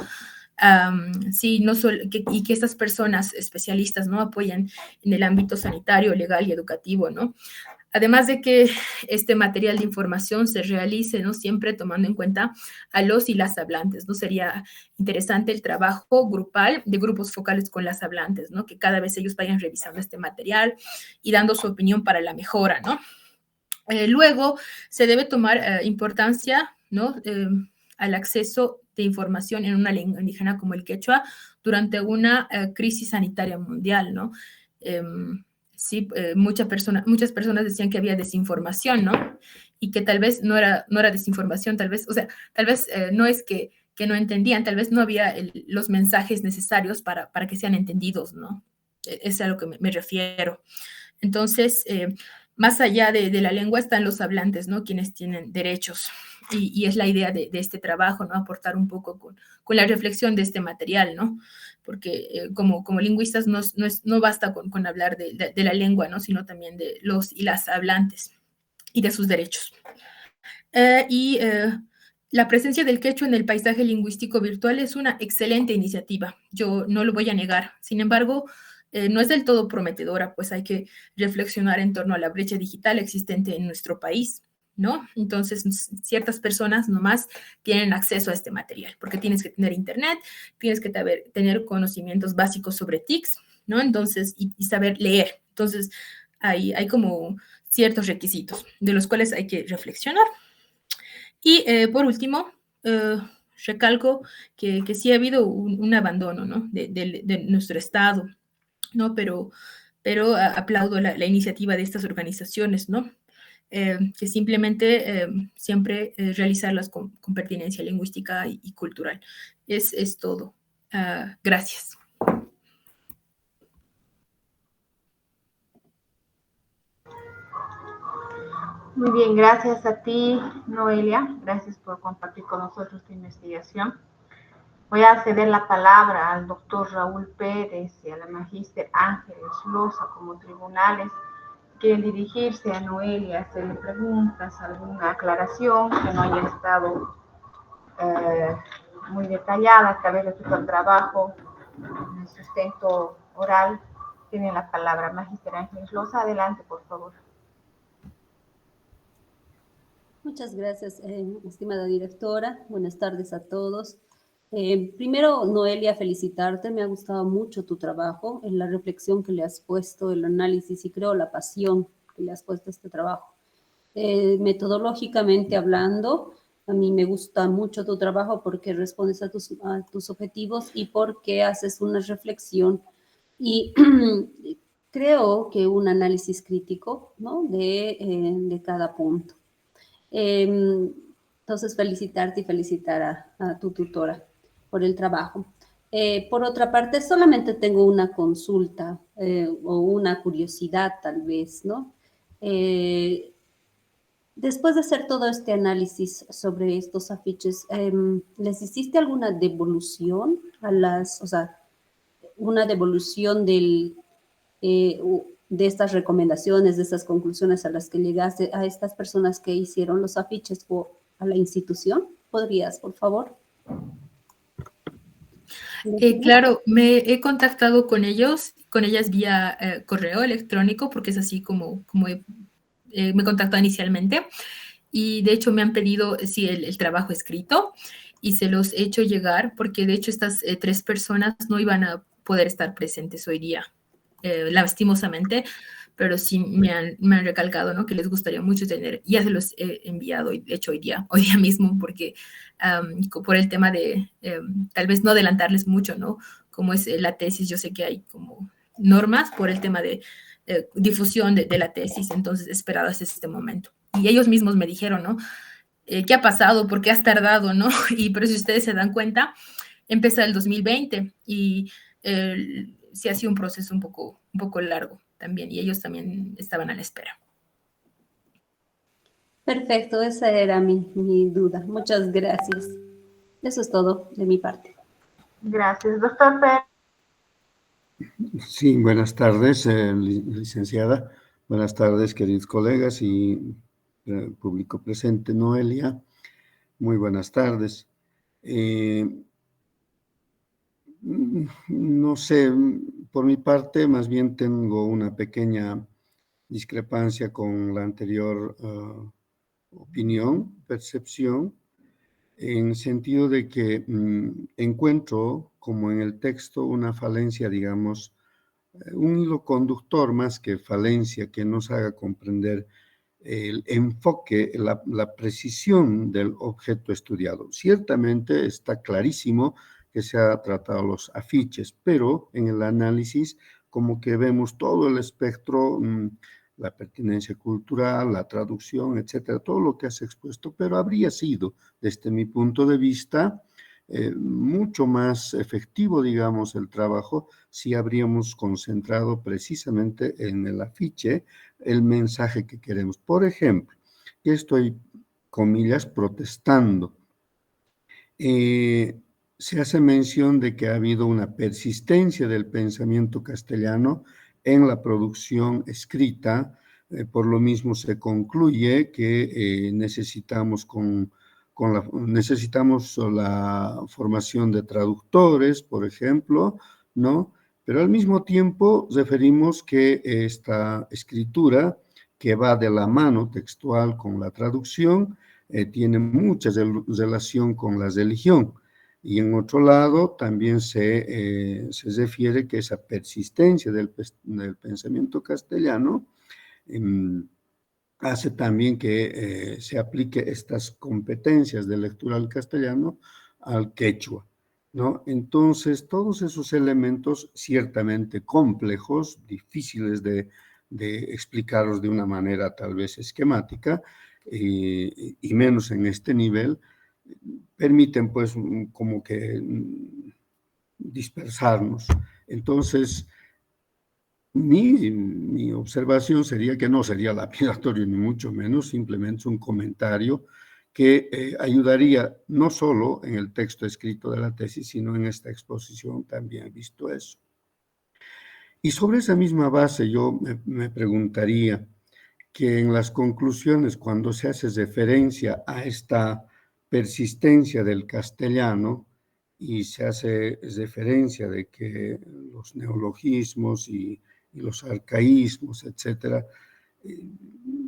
Sí, no solo, y que estas personas especialistas, ¿no? Apoyen en el ámbito sanitario, legal y educativo, ¿no? Además de que este material de información se realice, ¿no? Siempre tomando en cuenta a los y las hablantes, ¿no? Sería interesante el trabajo grupal de grupos focales con las hablantes, ¿no? Que cada vez ellos vayan revisando este material y dando su opinión para la mejora, ¿no? Luego, se debe tomar importancia, ¿no? Al acceso de información en una lengua indígena como el quechua durante una crisis sanitaria mundial, ¿no? Sí, muchas personas decían que había desinformación, ¿no? Y que tal vez no era desinformación, tal vez, o sea, tal vez no es que no entendían, tal vez no había los mensajes necesarios para que sean entendidos, ¿no? Es a lo que me refiero. Entonces, más allá de la lengua están los hablantes, ¿no? Quienes tienen derechos. Y es la idea de este trabajo, ¿no? Aportar un poco con la reflexión de este material, ¿no? Porque como lingüistas no basta con hablar de la lengua, ¿no? Sino también de los y las hablantes y de sus derechos. La presencia del quechua en el paisaje lingüístico virtual es una excelente iniciativa. Yo no lo voy a negar. Sin embargo, no es del todo prometedora, pues hay que reflexionar en torno a la brecha digital existente en nuestro país, ¿no? Entonces, ciertas personas nomás tienen acceso a este material, porque tienes que tener internet, tienes que tener conocimientos básicos sobre TICs, ¿no? Entonces, y saber leer. Entonces, hay como ciertos requisitos de los cuales hay que reflexionar. Y por último, recalco que sí ha habido un abandono, ¿no? de nuestro Estado, ¿no? Pero aplaudo la iniciativa de estas organizaciones, ¿no? Que simplemente siempre realizarlas con pertinencia lingüística y cultural. Es todo. Gracias. Muy bien, gracias a ti, Noelia. Gracias por compartir con nosotros tu investigación. Voy a ceder la palabra al doctor Raúl Pérez y a la magíster Ángeles Loza como tribunales. Quieren dirigirse a Noelia, hacerle preguntas, alguna aclaración que no haya estado muy detallada, tal vez respecto al trabajo, el sustento oral. Tiene la palabra magíster Ángeles Loza. Adelante, por favor. Muchas gracias, estimada directora. Buenas tardes a todos. Primero, Noelia, felicitarte. Me ha gustado mucho tu trabajo, en la reflexión que le has puesto, el análisis y creo la pasión que le has puesto a este trabajo. Metodológicamente hablando, a mí me gusta mucho tu trabajo porque respondes a tus objetivos y porque haces una reflexión y creo que un análisis crítico, ¿no? de cada punto. Entonces, felicitarte y felicitar a tu tutora por el trabajo. Por otra parte, solamente tengo una consulta o una curiosidad tal vez, ¿no? Después de hacer todo este análisis sobre estos afiches, ¿les hiciste alguna devolución o sea, una devolución de estas recomendaciones, de estas conclusiones a las que llegaste a estas personas que hicieron los afiches o a la institución? ¿Podrías, por favor? Claro, me he contactado con ellas vía correo electrónico, porque es así como me contactó inicialmente. Y de hecho me han pedido, sí, el trabajo escrito y se los he hecho llegar, porque de hecho estas 3 personas no iban a poder estar presentes hoy día, lastimosamente, pero sí me han recalcado, ¿no? Que les gustaría mucho tener, ya se los he enviado, de hecho hoy día mismo, porque por el tema de tal vez no adelantarles mucho, ¿no? Como es la tesis, yo sé que hay como normas por el tema de difusión de la tesis, entonces he esperado hasta este momento. Y ellos mismos me dijeron, ¿no? ¿Qué ha pasado? ¿Por qué has tardado, no? Pero si ustedes se dan cuenta, empezó el 2020 y sí ha sido un proceso un poco largo también, y ellos también estaban a la espera. Perfecto, esa era mi duda. Muchas gracias. Eso es todo de mi parte. Gracias, doctor Pérez. Sí, buenas tardes, licenciada. Buenas tardes, queridos colegas y público presente. Noelia, muy buenas tardes. No sé, por mi parte, más bien tengo una pequeña discrepancia con la anterior opinión, percepción, en sentido de que encuentro, como en el texto, una falencia, digamos, un hilo conductor más que falencia que nos haga comprender el enfoque, la precisión del objeto estudiado. Ciertamente está clarísimo que se ha tratado los afiches, pero en el análisis como que vemos todo el espectro, la pertinencia cultural, la traducción, etcétera, todo lo que has expuesto, pero habría sido, desde mi punto de vista, mucho más efectivo, digamos, el trabajo si habríamos concentrado precisamente en el afiche el mensaje que queremos. Por ejemplo, estoy, comillas, protestando. Se hace mención de que ha habido una persistencia del pensamiento castellano en la producción escrita, por lo mismo se concluye que necesitamos la formación de traductores, por ejemplo, ¿no? Pero al mismo tiempo referimos que esta escritura, que va de la mano textual con la traducción, tiene mucha relación con la religión. Y en otro lado también se refiere que esa persistencia del pensamiento castellano hace también que se aplique estas competencias de lectura al castellano al quechua, ¿no? Entonces, todos esos elementos ciertamente complejos, difíciles de explicarlos de una manera tal vez esquemática, y menos en este nivel, permiten pues como que dispersarnos. Entonces, mi observación sería que no sería lapidatorio, ni mucho menos, simplemente un comentario que ayudaría no solo en el texto escrito de la tesis, sino en esta exposición también he visto eso. Y sobre esa misma base yo me preguntaría que en las conclusiones, cuando se hace referencia a esta persistencia del castellano y se hace referencia de que los neologismos y los arcaísmos, etcétera,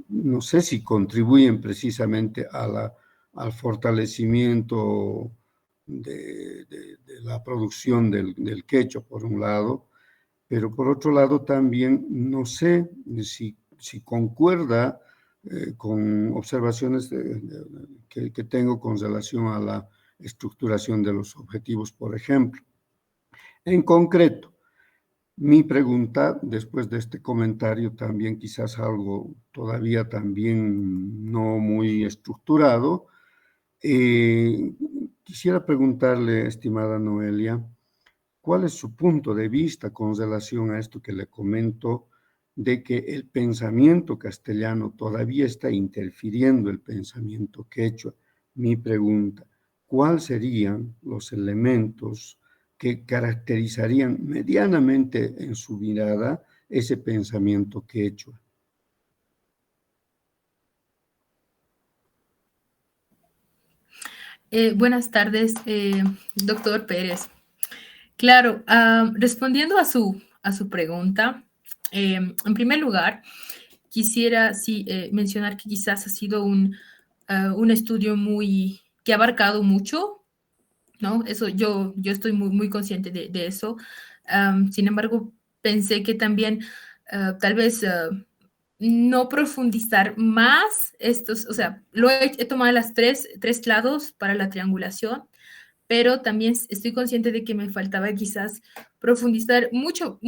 no sé si contribuyen precisamente al fortalecimiento de la producción del quechua, por un lado, pero por otro lado también no sé si concuerda con observaciones que tengo con relación a la estructuración de los objetivos, por ejemplo. En concreto, mi pregunta, después de este comentario, también quizás algo todavía también no muy estructurado, quisiera preguntarle, estimada Noelia, ¿cuál es su punto de vista con relación a esto que le comento, de que el pensamiento castellano todavía está interfiriendo el pensamiento quechua? Mi pregunta, ¿cuáles serían los elementos que caracterizarían medianamente en su mirada ese pensamiento quechua? Buenas tardes, doctor Pérez. Claro, respondiendo a su pregunta, en primer lugar, quisiera mencionar que quizás ha sido un estudio que ha abarcado mucho, ¿no? Eso yo estoy muy consciente de eso. Sin embargo, pensé que también tal vez no profundizar más o sea, he tomado las tres lados para la triangulación, pero también estoy consciente de que me faltaba quizás profundizar mucho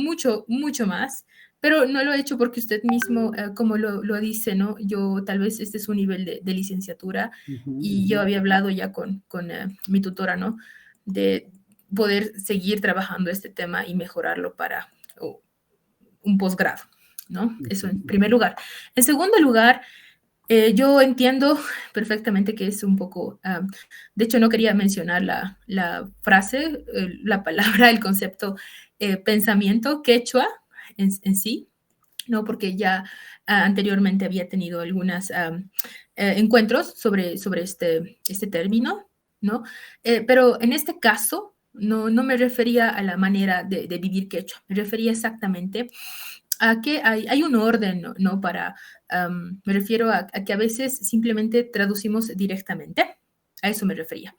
más, pero no lo he hecho porque usted mismo, como lo dice, ¿no? Yo tal vez este es un nivel de licenciatura y yo había hablado ya con mi tutora, ¿no? De poder seguir trabajando este tema y mejorarlo para un posgrado, ¿no? Eso en primer lugar. En segundo lugar, yo entiendo perfectamente que es un poco, de hecho no quería mencionar la frase, la palabra, el concepto pensamiento quechua en sí, ¿no? Porque ya anteriormente había tenido algunos encuentros sobre este término, ¿no? Pero en este caso no me refería a la manera de vivir quechua, me refería exactamente a que hay un orden, ¿no? Para, me refiero a que a veces simplemente traducimos directamente. A eso me refería.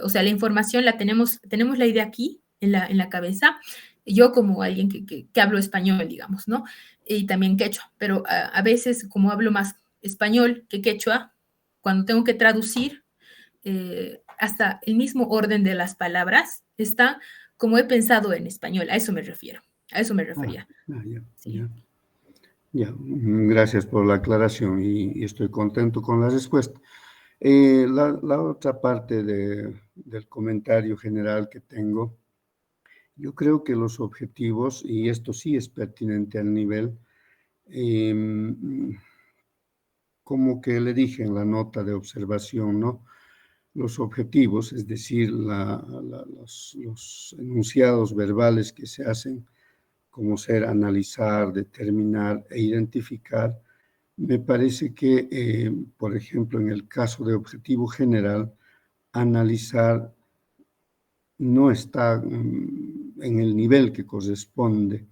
O sea, la información la tenemos la idea aquí, en la cabeza. Yo como alguien que hablo español, digamos, ¿no? Y también quechua, pero a veces como hablo más español que quechua, cuando tengo que traducir, hasta el mismo orden de las palabras está como he pensado en español. A eso me refiero. A eso me refería. Ya, Sí. ya. Ya, gracias por la aclaración y estoy contento con la respuesta. La otra parte del comentario general que tengo, yo creo que los objetivos, y esto sí es pertinente al nivel, como que le dije en la nota de observación, ¿no? Los objetivos, es decir, los enunciados verbales que se hacen, como ser analizar, determinar e identificar, me parece que, por ejemplo, en el caso de objetivo general, analizar no está en el nivel que corresponde,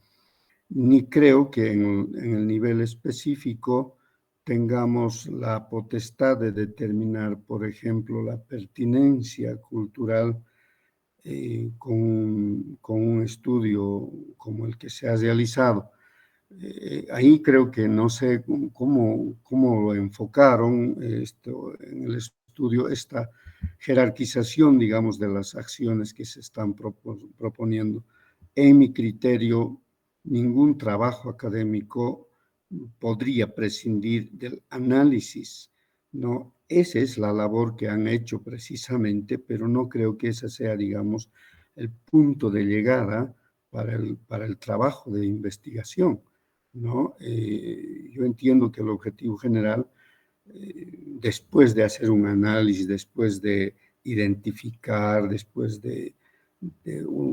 ni creo que en el nivel específico tengamos la potestad de determinar, por ejemplo, la pertinencia cultural con un estudio como el que se ha realizado. Ahí creo que no sé cómo lo enfocaron en el estudio, esta jerarquización, digamos, de las acciones que se están proponiendo. En mi criterio, ningún trabajo académico podría prescindir del análisis, ¿no? Esa es la labor que han hecho precisamente, pero no creo que ese sea, digamos, el punto de llegada para el trabajo de investigación, ¿no? Yo entiendo que el objetivo general, después de hacer un análisis, después de identificar, después de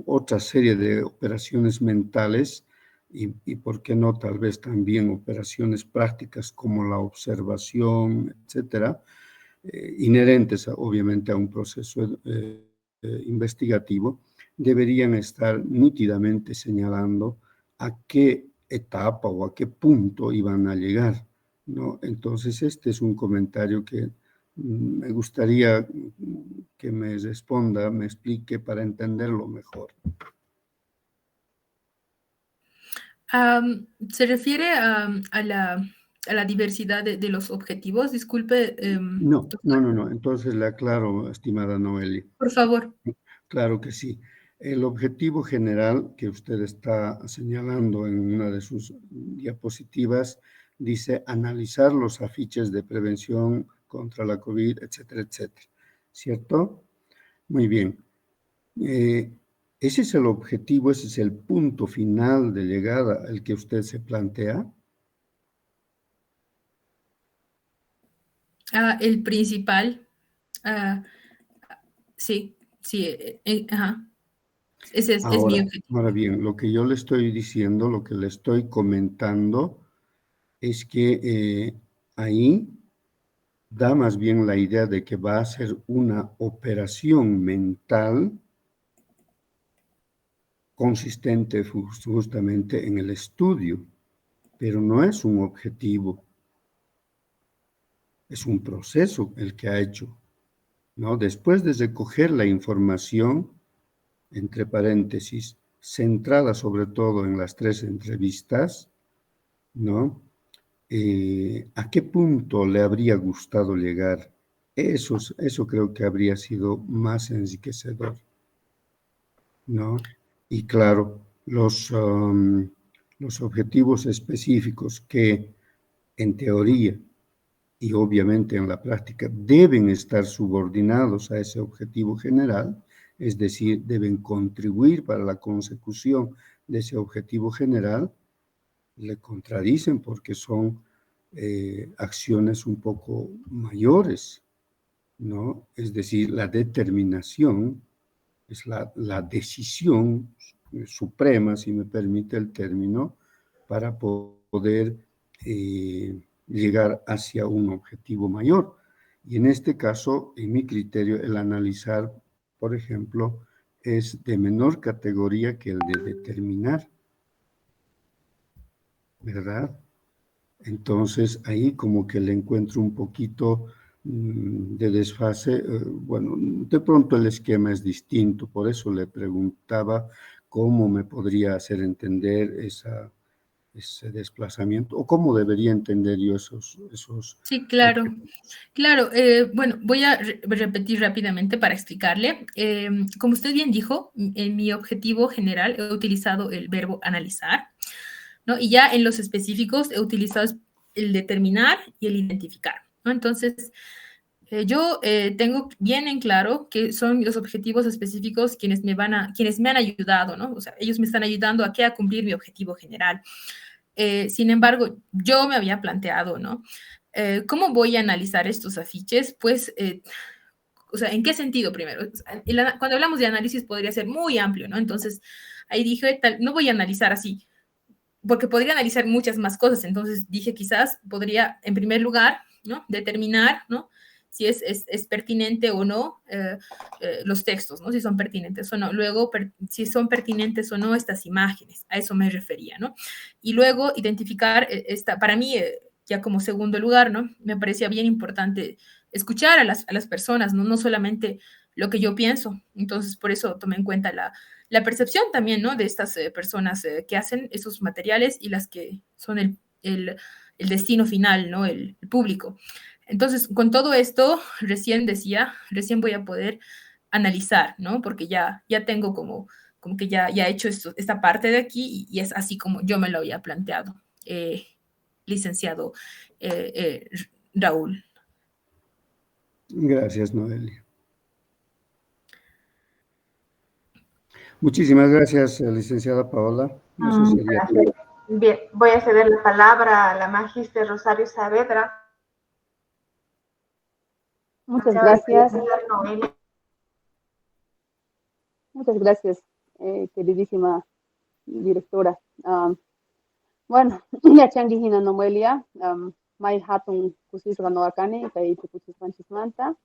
otra serie de operaciones mentales y por qué no tal vez también operaciones prácticas como la observación, etcétera, inherentes obviamente a un proceso investigativo, deberían estar nítidamente señalando a qué etapa o a qué punto iban a llegar, ¿no? Entonces, este es un comentario que me gustaría que me responda, me explique para entenderlo mejor. ¿Se refiere a la diversidad de los objetivos? Disculpe, No, doctor. no, no, no. Entonces le aclaro, estimada Noelia. Por favor. Claro que sí. El objetivo general que usted está señalando en una de sus diapositivas dice analizar los afiches de prevención contra la COVID, etcétera, etcétera. ¿Cierto? Muy bien. ¿Ese es el objetivo, ese es el punto final de llegada al que usted se plantea? El principal, ah, sí, sí, ajá. Ese es mi objetivo. Ahora bien, lo que yo le estoy diciendo, lo que le estoy comentando, es que ahí da más bien la idea de que va a ser una operación mental consistente justamente en el estudio, pero no es un objetivo, es un proceso el que ha hecho, ¿no? Después de recoger la información, entre paréntesis, centrada sobre todo en las 3 entrevistas, ¿no? ¿A qué punto le habría gustado llegar? Eso creo que habría sido más enriquecedor, ¿no? Y claro, los objetivos específicos que en teoría y obviamente en la práctica deben estar subordinados a ese objetivo general, es decir, deben contribuir para la consecución de ese objetivo general, le contradicen porque son acciones un poco mayores, ¿no? Es decir, la determinación es la decisión suprema, si me permite el término, para poder llegar hacia un objetivo mayor. Y en este caso, en mi criterio, el analizar, por ejemplo, es de menor categoría que el de determinar. ¿verdad? Entonces, ahí como que le encuentro un poquito de desfase. Bueno, de pronto el esquema es distinto, por eso le preguntaba cómo me podría hacer entender ese desplazamiento, o cómo debería entender yo esos Sí, claro. objetos. Claro, bueno, voy a repetir rápidamente para explicarle. Como usted bien dijo, en mi objetivo general he utilizado el verbo analizar, ¿no? Y ya en los específicos he utilizado el determinar y el identificar, ¿no? Entonces, yo tengo bien en claro que son los objetivos específicos quienes me han ayudado, ¿no? O sea, ellos me están ayudando a cumplir mi objetivo general. Sin embargo, yo me había planteado, ¿no? ¿Cómo voy a analizar estos afiches? Pues, o sea, ¿en qué sentido primero? Cuando hablamos de análisis podría ser muy amplio, ¿no? Entonces, ahí dije, no voy a analizar así, porque podría analizar muchas más cosas. Entonces, dije, quizás podría, en primer lugar, ¿no? Determinar, ¿no? Si es pertinente o no los textos, ¿no? Si son pertinentes o no. Luego, si son pertinentes o no estas imágenes, a eso me refería, ¿no? Y luego identificar para mí, ya como segundo lugar, ¿no? Me parecía bien importante escuchar a las personas, ¿no? No solamente lo que yo pienso. Entonces, por eso tomé en cuenta la percepción también, ¿no? De estas personas que hacen esos materiales y las que son el destino final, ¿no? El público. Entonces, con todo esto, recién voy a poder analizar, ¿no? Porque ya tengo como que ya he hecho esta parte de aquí y es así como yo me lo había planteado, licenciado Raúl. Gracias, Noelia. Muchísimas gracias, licenciada Paola. Eso sería todo. Gracias. Bien, voy a ceder la palabra a la magíster Rosario Saavedra. Muchas gracias. Noelia. Muchas gracias, queridísima directora. Bueno, ya changi hina Noelia, mai hatun kusis gano akane, kai kusis panchis manta,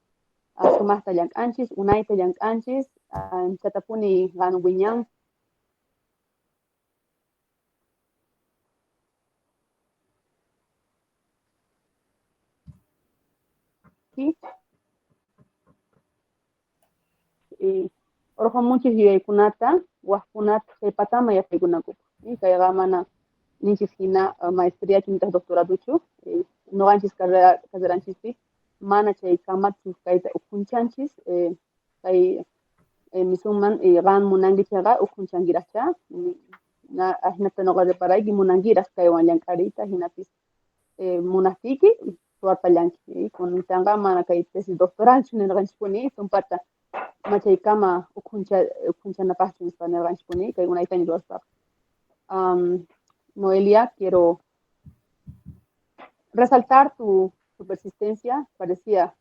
sumasta yang anchis, unaita yang anchis, chatapuni gano winyang. Orojo muchis yuyaykunata, wajkunata patama yapaykunakup. Kayqa mana ninchis hina maestría chuntas doctoraduchu, noqanchis carreranchis mana chay kamachus kayta ukhunchanchis, kay misuman qan munankichaqa ukhunchankirakcha, hinata noqa reparayki munankiras kaywan llank'ariyta hinapis munaptiki suwarpallanki, kunanqa mana kay tesis doctoralchu nirqanchikuni tumpata machaykama ukhunchanapachu nispa nirqanchikuni kay unaytaña ruwaspaqa. Noelia, quiero resaltar tu persistencia. Parecía,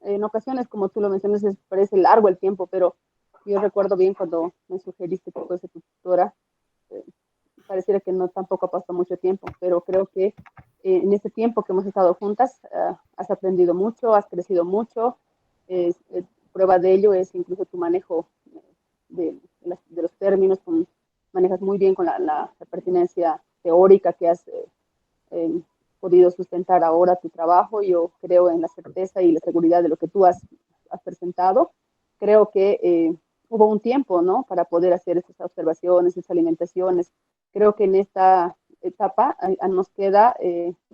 en ocasiones, como tú lo mencionas, parece largo el tiempo, pero yo recuerdo bien cuando me sugeriste que fuese tu tutora, pareciera que no tampoco ha pasado mucho tiempo, pero creo que en este tiempo que hemos estado juntas has aprendido mucho, has crecido mucho. Prueba de ello es incluso tu manejo de los términos, manejas muy bien con la pertinencia teórica que has podido sustentar ahora tu trabajo. Yo creo en la certeza y la seguridad de lo que tú has presentado. Creo que hubo un tiempo, ¿no?, para poder hacer esas observaciones, esas alimentaciones. Creo que en esta etapa nos queda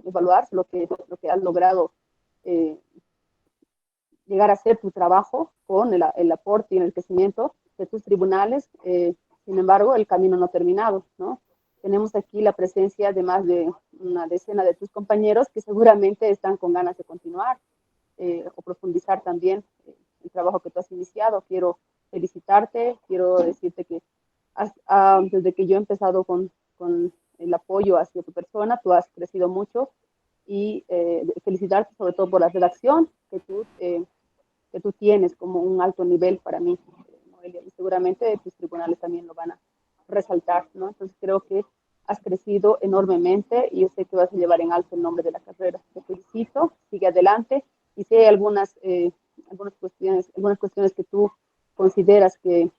evaluar lo que has logrado llegar a hacer tu trabajo con el aporte y el crecimiento de tus tribunales. Sin embargo, el camino no ha terminado, ¿no? Tenemos aquí la presencia de más de una decena de tus compañeros que seguramente están con ganas de continuar o profundizar también el trabajo que tú has iniciado. Quiero felicitarte, quiero decirte que desde que yo he empezado con el apoyo hacia tu persona, tú has crecido mucho, y felicitarte sobre todo por la redacción que tú tienes como un alto nivel para mí, Noelia, y seguramente tus tribunales también lo van a resaltar, ¿no? Entonces creo que has crecido enormemente y yo sé que vas a llevar en alto el nombre de la carrera. Te felicito, sigue adelante, y si hay algunas cuestiones que tú consideras que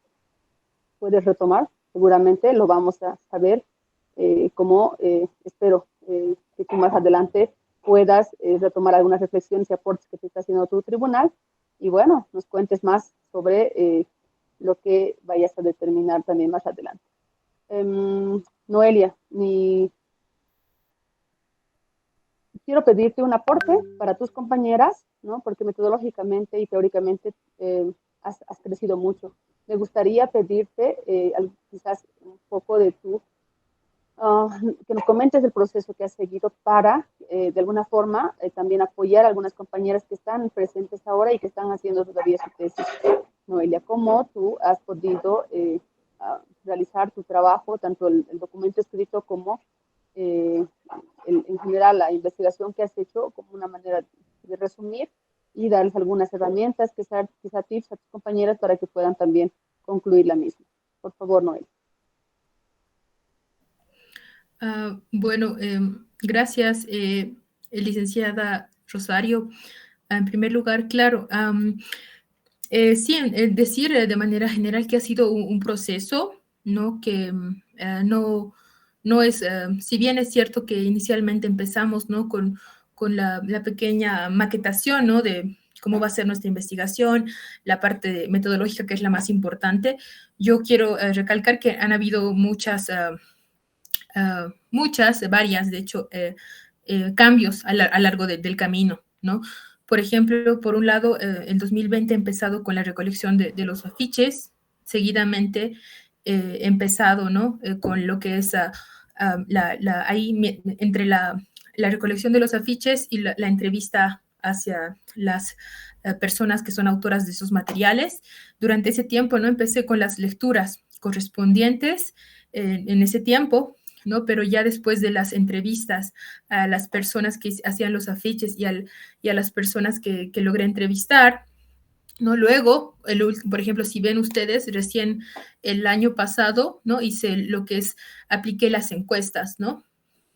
puedes retomar, seguramente lo vamos a saber como espero que tú más adelante puedas retomar algunas reflexiones y aportes que te está haciendo tu tribunal y bueno, nos cuentes más sobre lo que vayas a determinar también más adelante. Noelia, quiero pedirte un aporte para tus compañeras, ¿no? Porque metodológicamente y teóricamente has crecido mucho. Me gustaría pedirte quizás un poco de tu que nos comentes el proceso que has seguido para, de alguna forma, también apoyar a algunas compañeras que están presentes ahora y que están haciendo todavía su tesis. Noelia, ¿cómo tú has podido realizar tu trabajo, tanto el documento escrito como en general la investigación que has hecho, como una manera de resumir y darles algunas herramientas, quizá tips a tus compañeras para que puedan también concluir la misma? Por favor, Noelia. Bueno, gracias, licenciada Rosario. En primer lugar, claro, sí, decir de manera general que ha sido un proceso, ¿no? Que no es, si bien es cierto que inicialmente empezamos, ¿no? Con la pequeña maquetación, ¿no? De cómo va a ser nuestra investigación, la parte metodológica que es la más importante. Yo quiero recalcar que han habido varias, de hecho, cambios a largo del camino, ¿no? Por ejemplo, por un lado, en 2020 he empezado con la recolección de los afiches, seguidamente he empezado, ¿no? Con lo que es entre la recolección de los afiches y la entrevista hacia las personas que son autoras de esos materiales. Durante ese tiempo, ¿no? Empecé con las lecturas correspondientes en ese tiempo, ¿no? Pero ya después de las entrevistas a las personas que hacían los afiches y a las personas que logré entrevistar, ¿no? Luego, por ejemplo, si ven ustedes, recién el año pasado, ¿no? Hice lo que es, apliqué las encuestas, ¿no?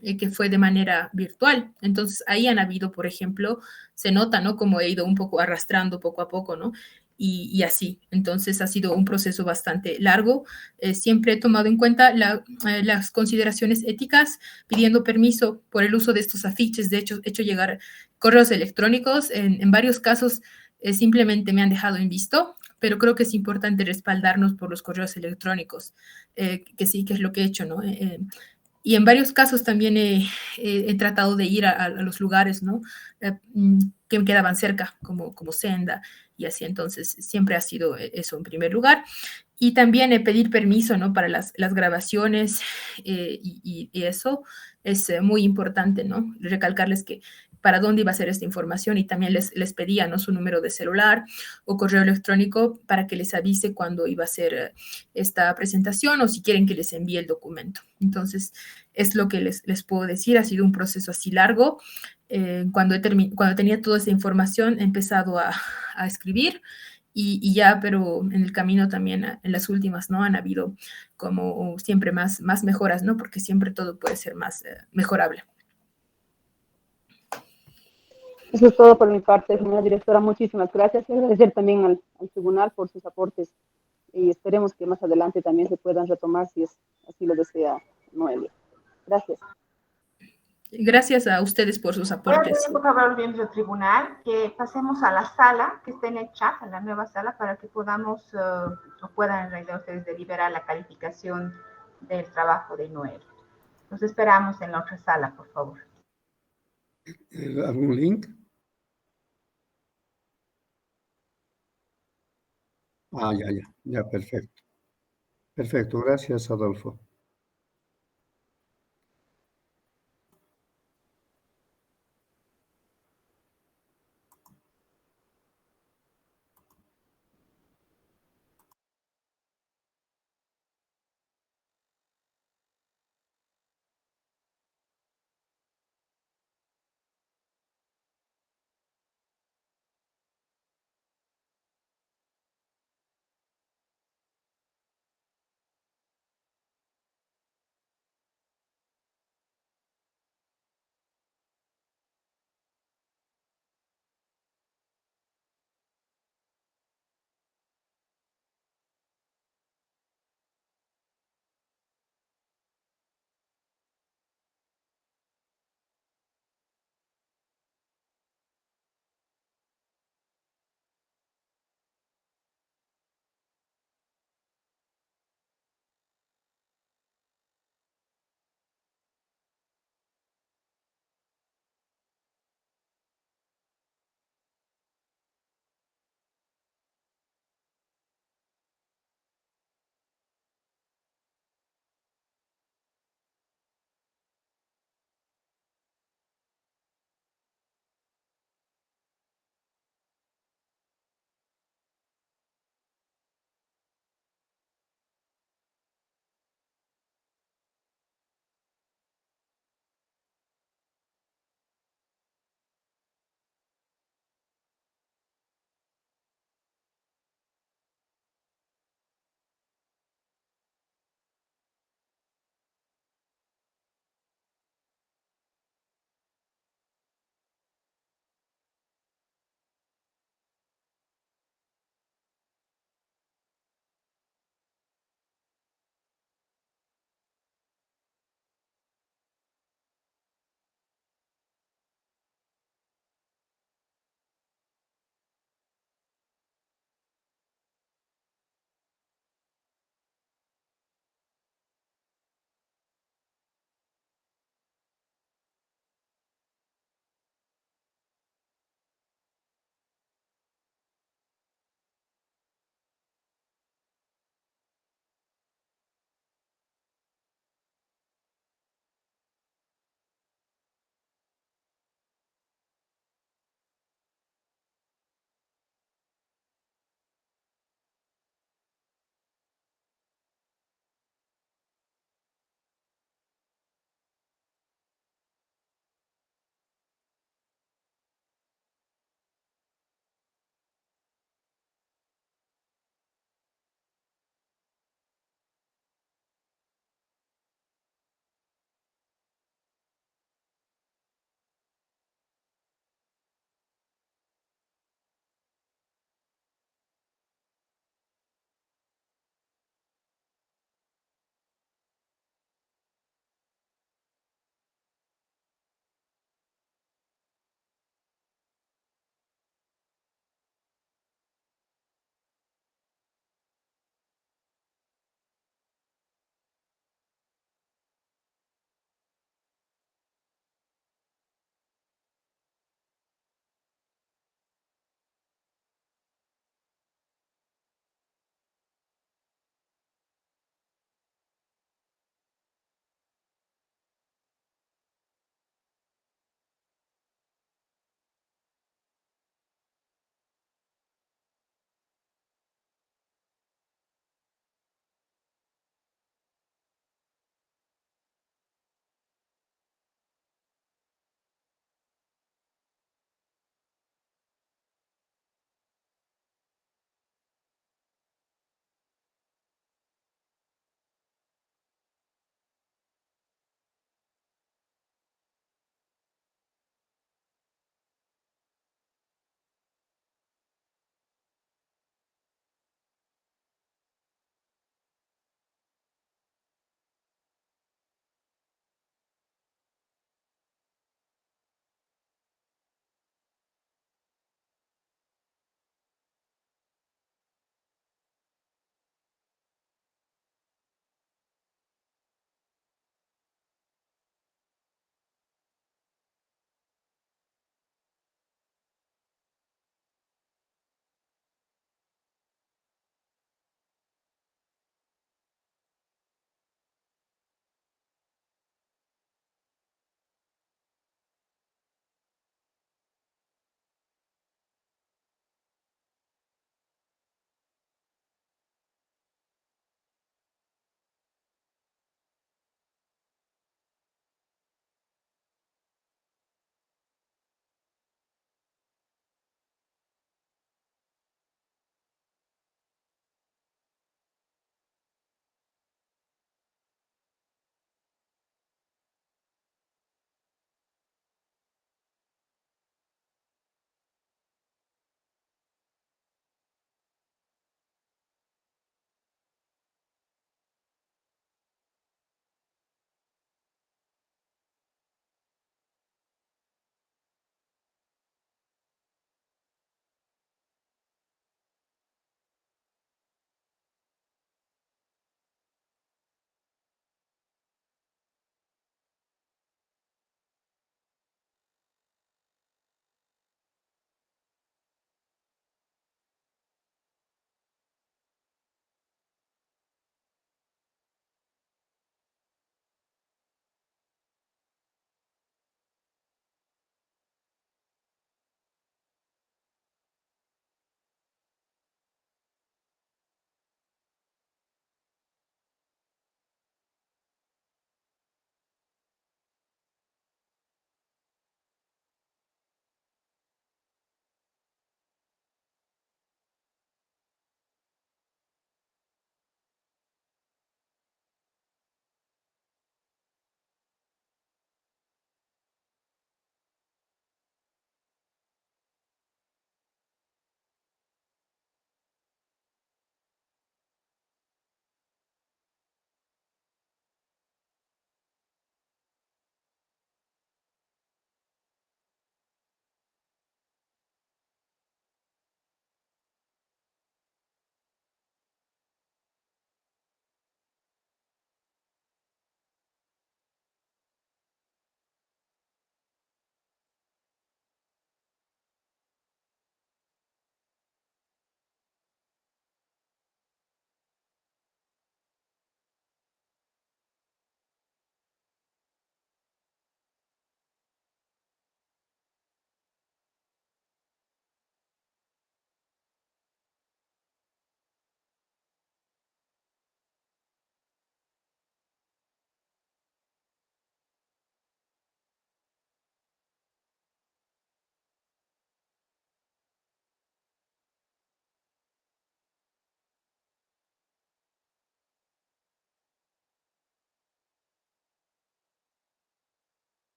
Que fue de manera virtual. Entonces, ahí han habido, por ejemplo, se nota, ¿no? Como he ido un poco arrastrando poco a poco, ¿no? Y así. Entonces, ha sido un proceso bastante largo. Siempre he tomado en cuenta las consideraciones éticas, pidiendo permiso por el uso de estos afiches. De hecho, he hecho llegar correos electrónicos. En varios casos, simplemente me han dejado en visto, pero creo que es importante respaldarnos por los correos electrónicos, que sí, que es lo que he hecho, ¿no? Y en varios casos también he tratado de ir a los lugares, ¿no? Que me quedaban cerca, como Senda y así. Entonces, siempre ha sido eso en primer lugar. Y también pedir permiso, ¿no? Para las grabaciones y eso es muy importante, ¿no? Recalcarles que para dónde iba a ser esta información y también les pedía, ¿no? Su número de celular o correo electrónico para que les avise cuándo iba a ser esta presentación o si quieren que les envíe el documento. Entonces, es lo que les puedo decir. Ha sido un proceso así largo. Cuando tenía toda esa información, he empezado a escribir y ya, pero en el camino también, en las últimas, ¿no? Han habido como siempre más mejoras, ¿no? Porque siempre todo puede ser más mejorable. Eso es todo por mi parte, señora directora. Muchísimas gracias y agradecer también al tribunal por sus aportes y esperemos que más adelante también se puedan retomar si es así lo desea Noelia. Gracias. Gracias a ustedes por sus Voy a aportes. pedir, por favor, a los miembros del tribunal que pasemos a la sala que está en el chat, a la nueva sala, para que podamos o puedan en realidad ustedes deliberar la calificación del trabajo de Noelia. Los esperamos en la otra sala, por favor. ¿Algún link? Ya, perfecto. Perfecto, gracias, Adolfo.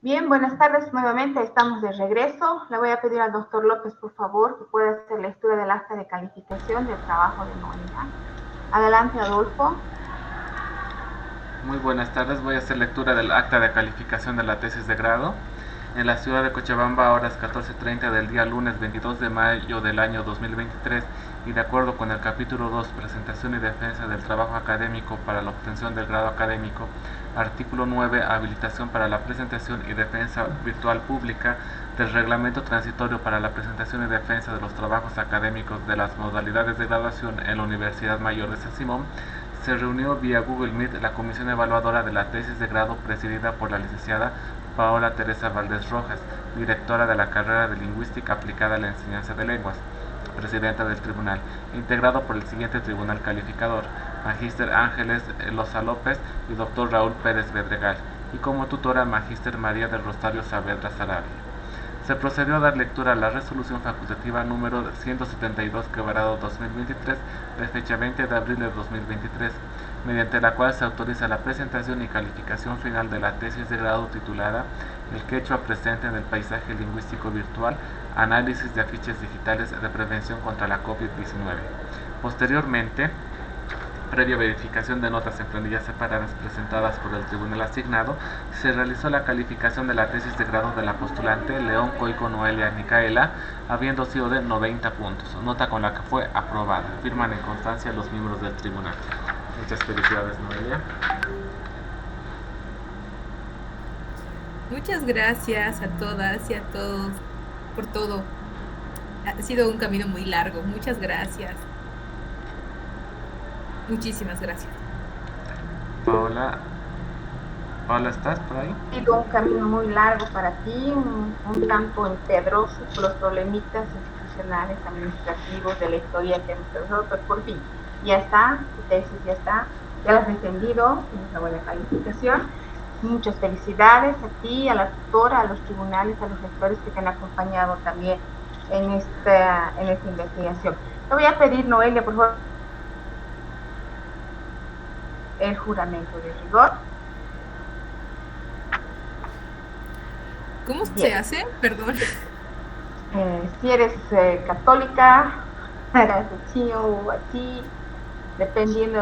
Bien, buenas tardes nuevamente, estamos de regreso. Le voy a pedir al doctor López, por favor, que pueda hacer lectura del acta de calificación del trabajo de Noelia. Adelante, Adolfo. Muy buenas tardes, voy a hacer lectura del acta de calificación de la tesis de grado. En la ciudad de Cochabamba, a horas 14:30 del día lunes 22 de mayo del año 2023, y de acuerdo con el capítulo 2, presentación y defensa del trabajo académico para la obtención del grado académico, artículo 9, habilitación para la presentación y defensa virtual pública del reglamento transitorio para la presentación y defensa de los trabajos académicos de las modalidades de graduación en la Universidad Mayor de San Simón, se reunió vía Google Meet la comisión evaluadora de la tesis de grado presidida por la licenciada Paola Teresa Valdés Rojas, directora de la carrera de Lingüística aplicada a la enseñanza de lenguas, presidenta del tribunal, integrado por el siguiente tribunal calificador: Magíster Ángeles Loza López y Dr. Raúl Pérez Bedregal, y como tutora Magíster María del Rosario Saavedra Sarabia. Se procedió a dar lectura a la resolución facultativa número 172/2023 de fecha 20 de abril de 2023, mediante la cual se autoriza la presentación y calificación final de la tesis de grado titulada El quechua presente en el paisaje lingüístico virtual, análisis de afiches digitales de prevención contra la COVID-19. Posteriormente, previa verificación de notas en planillas separadas presentadas por el tribunal asignado, se realizó la calificación de la tesis de grado de la postulante León Coico Noelia Micaela, habiendo sido de 90 puntos, nota con la que fue aprobada. Firman en constancia los miembros del tribunal. Muchas felicidades, Noelia. Muchas gracias a todas y a todos por todo. Ha sido un camino muy largo. Muchas gracias. Muchísimas gracias. Paola, ¿estás por ahí? Ha sido un camino muy largo para ti, un tanto empedroso por los problemitas institucionales, administrativos, de la historia que hemos trazado, pero por fin, ya está, tu tesis ya está, ya la has defendido, tienes una buena calificación. Muchas felicidades a ti, a la tutora, a los tribunales, a los lectores que te han acompañado también en esta investigación. Te voy a pedir, Noelia, por favor, el juramento de rigor. ¿Cómo se hace? Perdón. Si eres católica, harás así o así, dependiendo.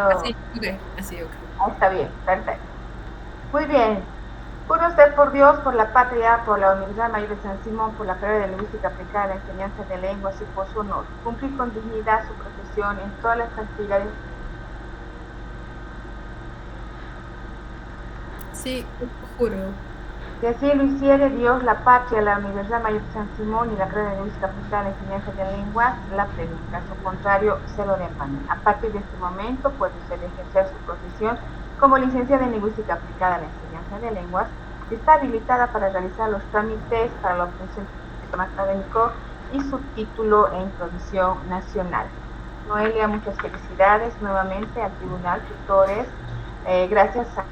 Así, ok. Está bien, perfecto. Muy bien. Juro usted por Dios, por la patria, por la Universidad Mayor de San Simón, por la carrera de Lingüística aplicada a la enseñanza de lenguas y por su honor, cumplir con dignidad su profesión en todas las actividades. Sí, juro. Si así lo hiciere Dios, la patria, la Universidad Mayor de San Simón y la carrera de Lingüística aplicada a la enseñanza de lenguas, la premia. Caso contrario, se lo demandan. A partir de este momento puede usted ejercer su profesión como licenciada en Lingüística aplicada a la enseñanza de lenguas. Está habilitada para realizar los trámites para la obtención del sistema académico y su título en provisión nacional. Noelia, muchas felicidades nuevamente al tribunal, tutores. Gracias a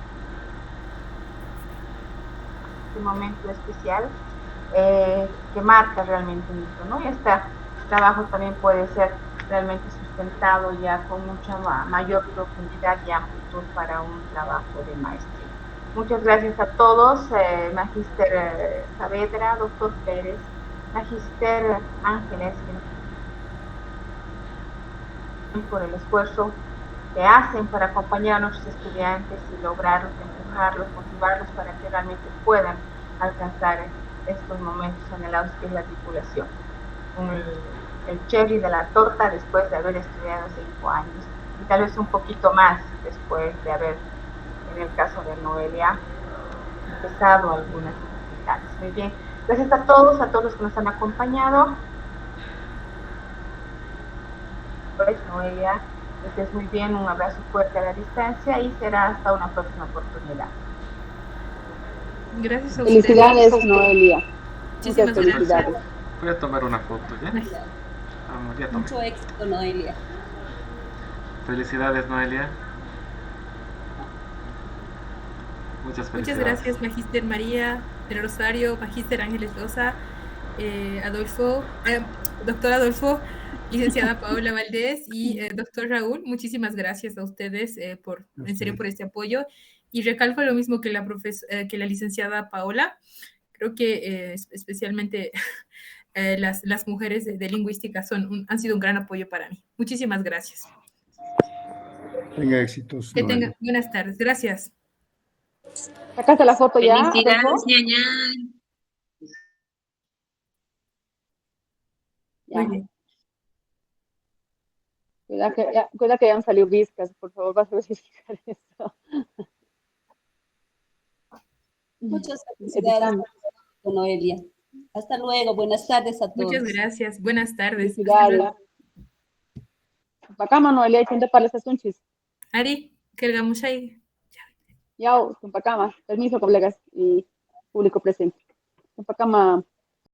este momento especial que marca realmente un hito, ¿no? Y este trabajo también puede ser realmente sustentado ya con mucha mayor profundidad y amplitud para un trabajo de maestría. Muchas gracias a todos, Magíster Saavedra, doctor Pérez, Magíster Ángeles, por el esfuerzo que hacen para acompañar a nuestros estudiantes y lograrlos, empujarlos, motivarlos para que realmente puedan alcanzar estos momentos anhelados que es la titulación. El cherry de la torta después de haber estudiado 5 años y tal vez un poquito más después de haber, en el caso de Noelia, empezado algunas dificultades. Muy bien, gracias a todos los que nos han acompañado. Pues Noelia, que estés muy bien, un abrazo fuerte a la distancia y será hasta una próxima oportunidad. Gracias a ustedes. Felicidades, Noelia. Muchas felicidades. Voy a tomar una foto, ¿ya? Vamos, ya tomé. Mucho éxito, Noelia. Felicidades, Noelia. Muchas felicidades. Muchas gracias, Magíster María del Rosario, Magíster Ángeles Loza, Adolfo, doctor Adolfo, licenciada Paola Valdés y doctor Raúl. Muchísimas gracias a ustedes en serio por este apoyo. Y recalco lo mismo que la licenciada Paola, Creo que especialmente las mujeres de lingüística han sido un gran apoyo para mí. Muchísimas gracias. Tenga éxitos, Que Noelia. tengan buenas tardes. Gracias. ¿Sacaste la foto ya, Felicidades, Adolfo? ñaña. Ya. Muy bien. Cuida que hayan salido viscas, por favor, vas a verificar eso. Muchas felicidades, Noelia. Hasta luego. Buenas tardes a todos. Muchas gracias. Buenas tardes. Felicidades. Tumpacama, Noelia, ¿quién para estas tunchis? Ari, que ahí. Yao, Tumpacama. Permiso, colegas y público presente. Tumpacama.